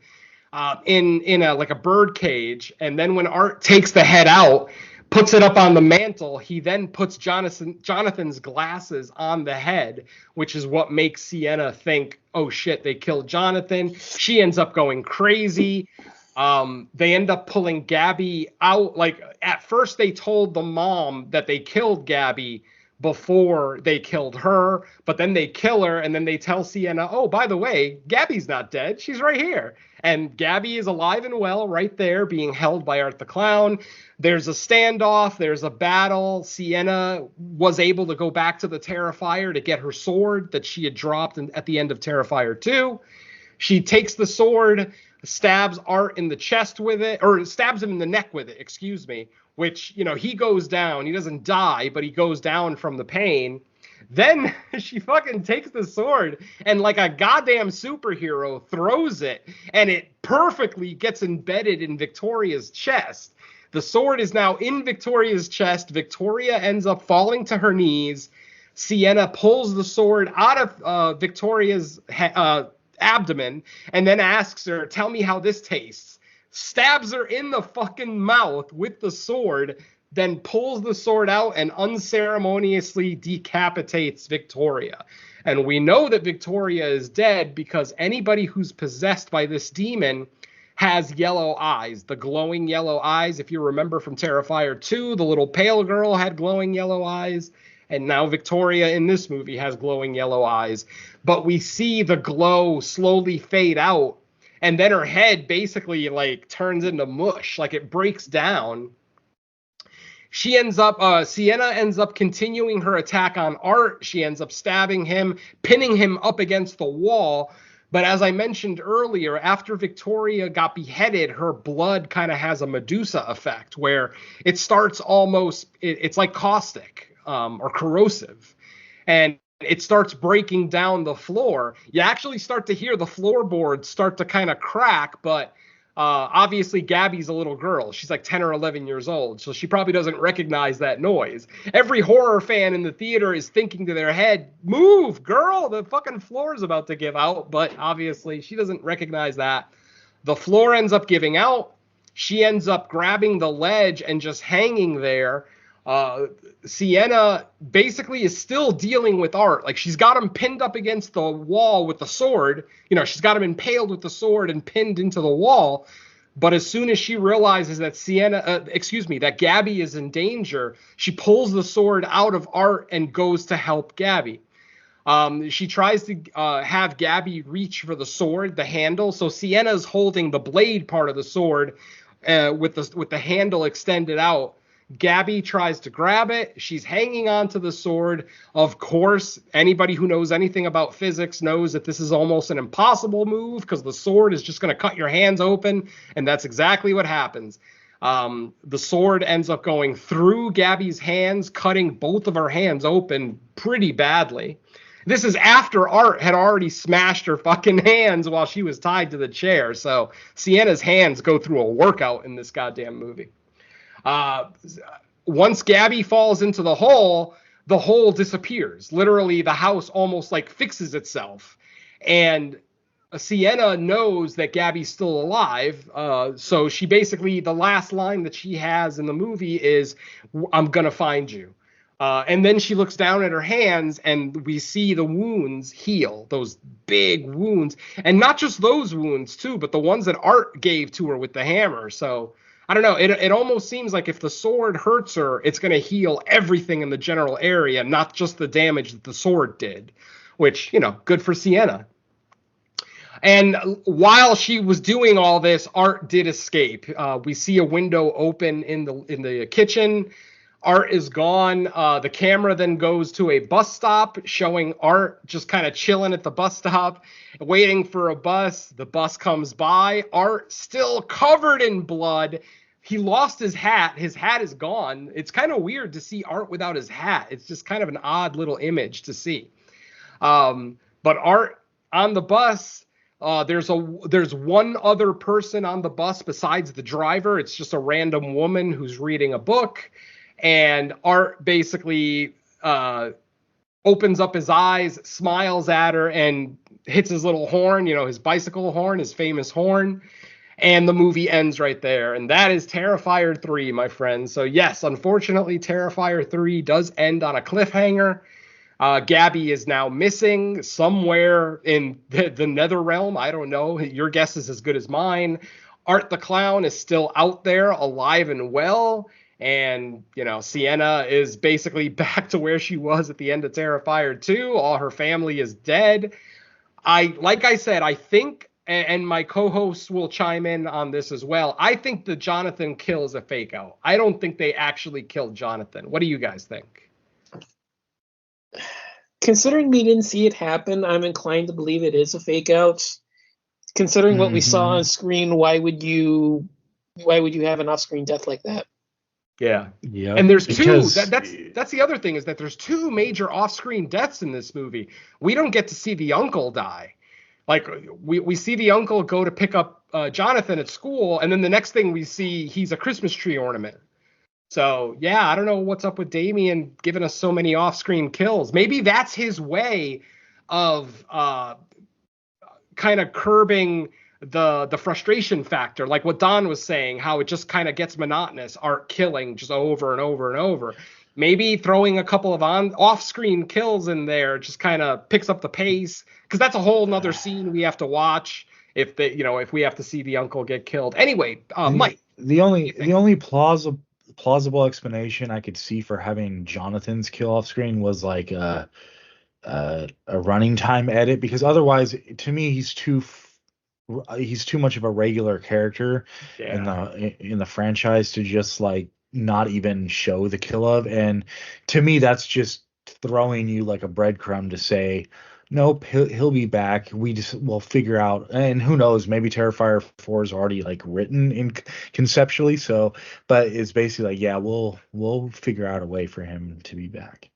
in a bird cage. And then when Art takes the head out, puts it up on the mantle, he then puts Jonathan's glasses on the head, which is what makes Sienna think, oh shit, they killed Jonathan. She ends up going crazy. They end up pulling Gabby out. At first they told the mom that they killed Gabby before they killed her, but then they kill her, and then they tell Sienna, oh, by the way, Gabby's not dead. She's right here. And Gabby is alive and well right there, being held by Art the Clown. There's a standoff. There's a battle. Sienna was able to go back to the Terrifier to get her sword that she had dropped at the end of Terrifier 2. She takes the sword, stabs Art in the chest with it, or stabs him in the neck with it, excuse me, which, he goes down. He doesn't die, but he goes down from the pain. Then she fucking takes the sword and, like a goddamn superhero, throws it, and it perfectly gets embedded in Victoria's chest. The sword is now in Victoria's chest. Victoria ends up falling to her knees. Sienna pulls the sword out of Victoria's abdomen and then asks her, tell me how this tastes. Stabs her in the fucking mouth with the sword, then pulls the sword out and unceremoniously decapitates Victoria. And we know that Victoria is dead because anybody who's possessed by this demon has yellow eyes, the glowing yellow eyes. If you remember from Terrifier 2, the little pale girl had glowing yellow eyes, and now Victoria in this movie has glowing yellow eyes. But we see the glow slowly fade out, and then her head basically turns into mush, it breaks down. Sienna ends up continuing her attack on Art. She ends up stabbing him, pinning him up against the wall. But as I mentioned earlier, after Victoria got beheaded, her blood kind of has a Medusa effect where it starts it's like caustic or corrosive. And it starts breaking down the floor. You actually start to hear the floorboards start to kind of crack, but Obviously, Gabby's a little girl. She's like 10 or 11 years old, so she probably doesn't recognize that noise. Every horror fan in the theater is thinking to their head, move, girl, the fucking floor is about to give out. But obviously, she doesn't recognize that. The floor ends up giving out. She ends up grabbing the ledge and just hanging there. Sienna basically is still dealing with Art. Like, she's got him pinned up against the wall with the sword. You know, she's got him impaled with the sword and pinned into the wall. But as soon as she realizes that that Gabby is in danger, she pulls the sword out of Art and goes to help Gabby. She tries to have Gabby reach for the sword, the handle. So Sienna's holding the blade part of the sword with the handle extended out. Gabby tries to grab it. She's hanging onto the sword. Of course, anybody who knows anything about physics knows that this is almost an impossible move because the sword is just going to cut your hands open, and that's exactly what happens. The sword ends up going through Gabby's hands, cutting both of her hands open pretty badly. This is after Art had already smashed her fucking hands while she was tied to the chair. So Sienna's hands go through a workout in this goddamn movie. Once Gabby falls into the hole disappears. Literally, the house almost like fixes itself. And Sienna knows that Gabby's still alive. So she basically, the last line that she has in the movie is, I'm going to find you. And then she looks down at her hands and we see the wounds heal, those big wounds. And not just those wounds too, but the ones that Art gave to her with the hammer. So I don't know. It almost seems like if the sword hurts her, it's going to heal everything in the general area, not just the damage that the sword did, which, you know, good for Sienna. And while she was doing all this, Art did escape. We see a window open in the kitchen. Art is gone. The camera then goes to a bus stop showing Art just kind of chilling at the bus stop, waiting for a bus. The bus comes by. Art still covered in blood. He lost his hat. His hat is gone. It's kind of weird to see Art without his hat. It's just kind of an odd little image to see. But Art on the bus, there's one other person on the bus besides the driver. It's just a random woman who's reading a book. And Art basically opens up his eyes, smiles at her, and hits his little horn, you know, his bicycle horn, his famous horn. And the movie ends right there. And that is Terrifier 3, my friends. So yes, unfortunately, Terrifier 3 does end on a cliffhanger. Gabby is now missing somewhere in the nether realm. I don't know. Your guess is as good as mine. Art the Clown is still out there, alive and well. And, you know, Sienna is basically back to where she was at the end of Terrifier 2. All her family is dead. Like I said, I think, and my co-hosts will chime in on this as well, I think the Jonathan kill is a fake out. I don't think they actually killed Jonathan. What do you guys think? Considering we didn't see it happen, I'm inclined to believe it is a fake out. Considering what we saw on screen, why would you have an off-screen death like that? Yeah. Yeah. And there's two. That's the other thing, is that there's two major off-screen deaths in this movie. We don't get to see the uncle die. Like, we see the uncle go to pick up Jonathan at school, and then the next thing we see, he's a Christmas tree ornament. So, yeah, I don't know what's up with Damien giving us so many off-screen kills. Maybe that's his way of kind of curbing the frustration factor, like what Don was saying, how it just kind of gets monotonous, Art killing just over and over and over. Maybe throwing a couple of off-screen kills in there just kind of picks up the pace, because that's a whole nother scene we have to watch if we have to see the uncle get killed. Anyway, Mike. The only plausible explanation I could see for having Jonathan's kill off screen was like a running time edit, because otherwise, to me, he's too much of a regular character in the franchise to just like not even show the kill of. And to me, that's just throwing you like a breadcrumb to say, nope, he'll be back. We'll figure out, and who knows, maybe Terrifier 4 is already like written in conceptually. So, but it's basically like, yeah, we'll figure out a way for him to be back.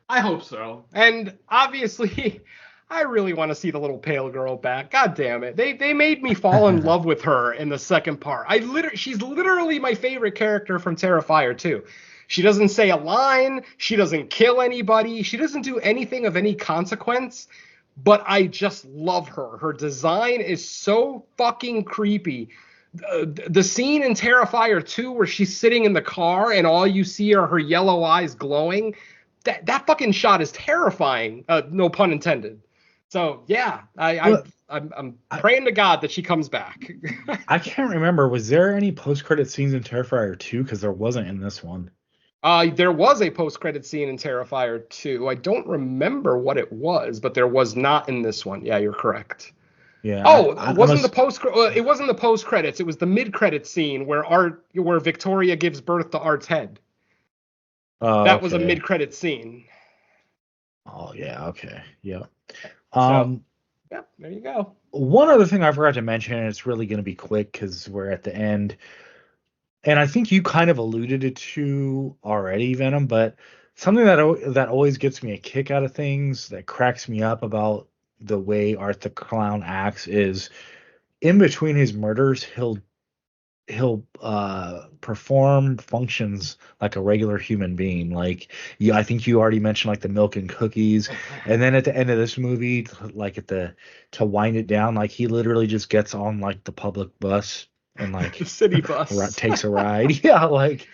I hope so. And obviously, I really want to see the little pale girl back. God damn it. They made me fall in love with her in the second part. She's literally my favorite character from Terrifier 2. She doesn't say a line, she doesn't kill anybody, she doesn't do anything of any consequence, but I just love her. Her design is so fucking creepy. The scene in Terrifier 2 where she's sitting in the car and all you see are her yellow eyes glowing, that fucking shot is terrifying. No pun intended. So yeah, I'm praying to God that she comes back. I can't remember. Was there any post-credit scenes in Terrifier 2? Because there wasn't in this one. There was a post-credit scene in Terrifier 2. I don't remember what it was, but there was not in this one. Yeah, you're correct. Yeah. Oh, it wasn't the post credits. It was the mid-credit scene where Victoria gives birth to Art's head. That was a mid-credit scene. Oh yeah. Okay. Yeah. Yeah, there you go. One other thing I forgot to mention, and it's really going to be quick because we're at the end, and I think you kind of alluded it to already, Venom, but something that always gets me a kick out of things, that cracks me up about the way Art the Clown acts, is in between his murders, he'll perform functions like a regular human being. Like, I think you already mentioned like the milk and cookies, and then at the end of this movie, like to wind it down, like he literally just gets on like the public bus and like the city bus takes a ride. Yeah, like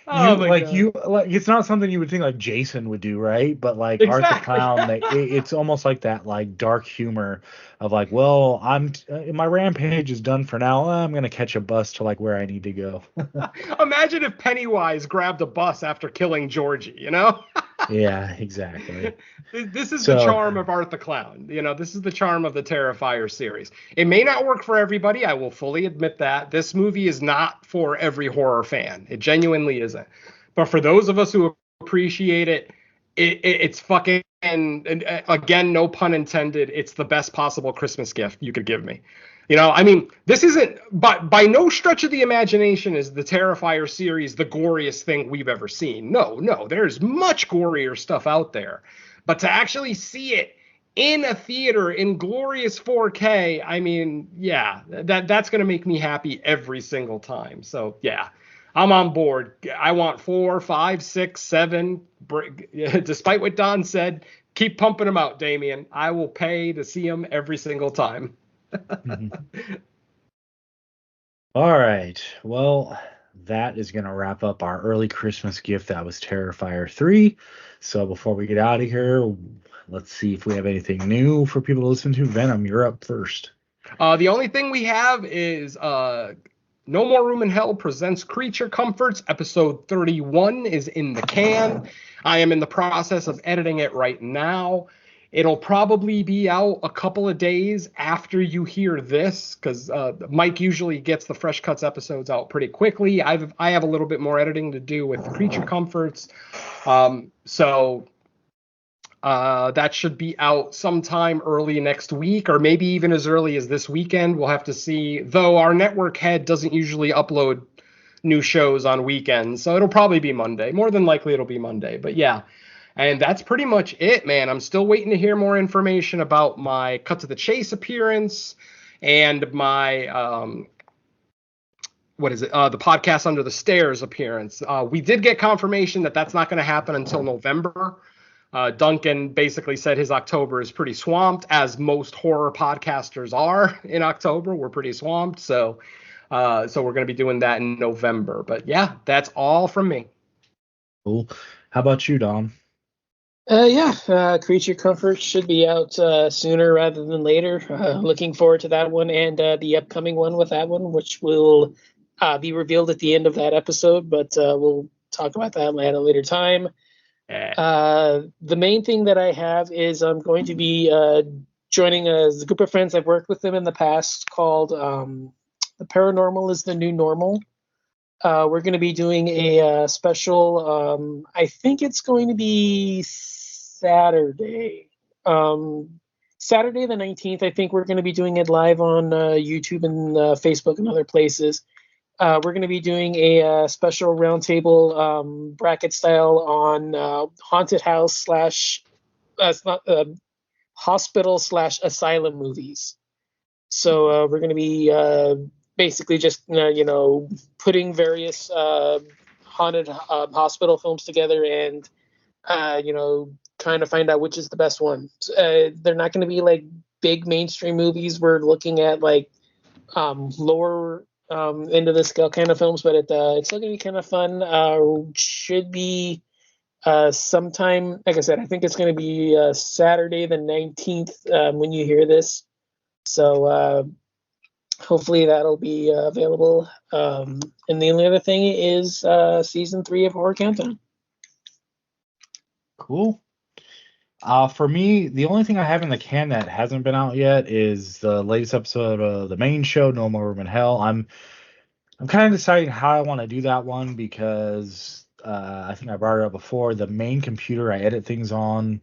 Oh my God. It's not something you would think like Jason would do, right? But like Art the Clown, it's almost like that like dark humor of like, well, my rampage is done for now. I'm gonna catch a bus to like where I need to go. Imagine if Pennywise grabbed a bus after killing Georgie, you know? Yeah, exactly. This is the charm of Art the Clown. You know, this is the charm of the Terrifier series. It may not work for everybody. I will fully admit that. This movie is not for every horror fan. It genuinely isn't. But for those of us who appreciate it, it's fucking, and again, no pun intended, it's the best possible Christmas gift you could give me. You know, I mean, this isn't, but by no stretch of the imagination is the Terrifier series the goriest thing we've ever seen. No, there's much gorier stuff out there. But to actually see it in a theater in glorious 4K, I mean, yeah, that's going to make me happy every single time. So, yeah, I'm on board. I want 4, 5, 6, 7. Despite what Don said, keep pumping them out, Damien. I will pay to see them every single time. All right. Well, that is going to wrap up our early Christmas gift. That was Terrifier 3. So before we get out of here, let's see if we have anything new for people to listen to. Venom, you're up first. The only thing we have is No More Room in Hell presents Creature Comforts. Episode 31 is in the can. I am in the process of editing it right now. It'll probably be out a couple of days after you hear this, because Mike usually gets the Fresh Cuts episodes out pretty quickly. I have a little bit more editing to do with Creature Comforts. So that should be out sometime early next week, or maybe even as early as this weekend. We'll have to see, though our network head doesn't usually upload new shows on weekends, so it'll probably be Monday. More than likely it'll be Monday, but yeah. And that's pretty much it, man. I'm still waiting to hear more information about my Cut to the Chase appearance and my, the Podcast Under the Stairs appearance. We did get confirmation that that's not going to happen until November. Duncan basically said his October is pretty swamped, as most horror podcasters are in October. We're pretty swamped. So we're going to be doing that in November. But yeah, that's all from me. Cool. How about you, Dom? Creature Comfort should be out sooner rather than later. Looking forward to that one and the upcoming one with that one, which will be revealed at the end of that episode, but we'll talk about that at a later time. The main thing that I have is I'm going to be joining a group of friends I've worked with them in the past called The Paranormal is the New Normal. We're going to be doing a special, I think it's going to be Saturday. Saturday the 19th, I think we're going to be doing it live on YouTube and Facebook and other places. We're going to be doing a special roundtable bracket style on haunted house / hospital / asylum movies. So we're going to be basically just putting various haunted hospital films together and trying to find out which is the best one. They're not going to be like big mainstream movies. We're looking at like lower end of the scale kind of films, but it's still going to be kind of fun. Should be sometime, like I said, I think it's going to be Saturday the 19th when you hear this. So hopefully that'll be available. And the only other thing is season 3 of Horror Countdown. Cool. For me, the only thing I have in the can that hasn't been out yet is the latest episode of the main show, No More Room in Hell. I'm kind of deciding how I want to do that one because I think I brought it up before. The main computer I edit things on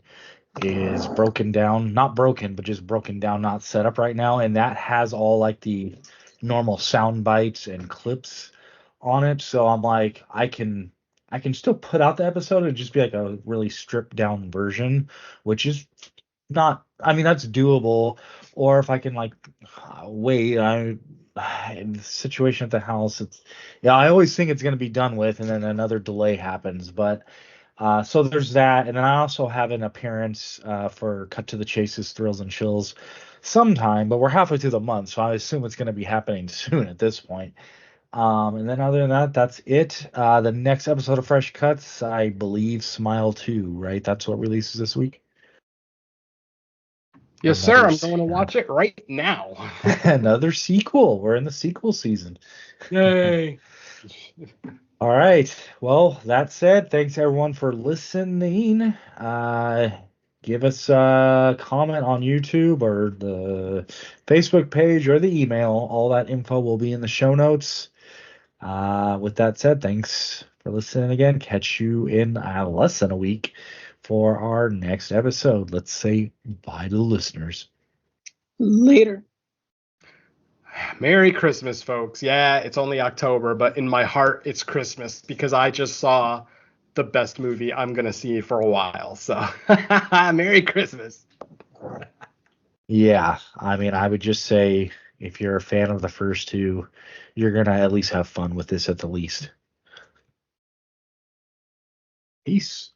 is broken down, not broken, but just broken down, not set up right now, and that has all like the normal sound bites and clips on it. So I'm like, I can still put out the episode and just be like a really stripped down version, which is not, I mean, that's doable. Or if I can like wait, in the situation at the house, it's, yeah, I always think it's going to be done with, and then another delay happens. But so there's that, and then I also have an appearance for Cut to the Chase's Thrills and Chills sometime, but we're halfway through the month, so I assume it's going to be happening soon at this point. And then other than that, that's it. The next episode of Fresh Cuts, I believe, Smile 2, right? That's what releases this week. Yes, sir. I'm going to watch it right now. Another sequel. We're in the sequel season. Yay. All right. Well, that said, thanks everyone for listening. Give us a comment on YouTube or the Facebook page or the email. All that info will be in the show notes. With that said, thanks for listening again. Catch you in less than a week for our next episode. Let's say bye to the listeners. Later. Merry Christmas, folks. Yeah, it's only October, but in my heart, it's Christmas because I just saw the best movie I'm going to see for a while. So, Merry Christmas. Yeah, I mean, I would just say if you're a fan of the first two, you're going to at least have fun with this at the least. Peace.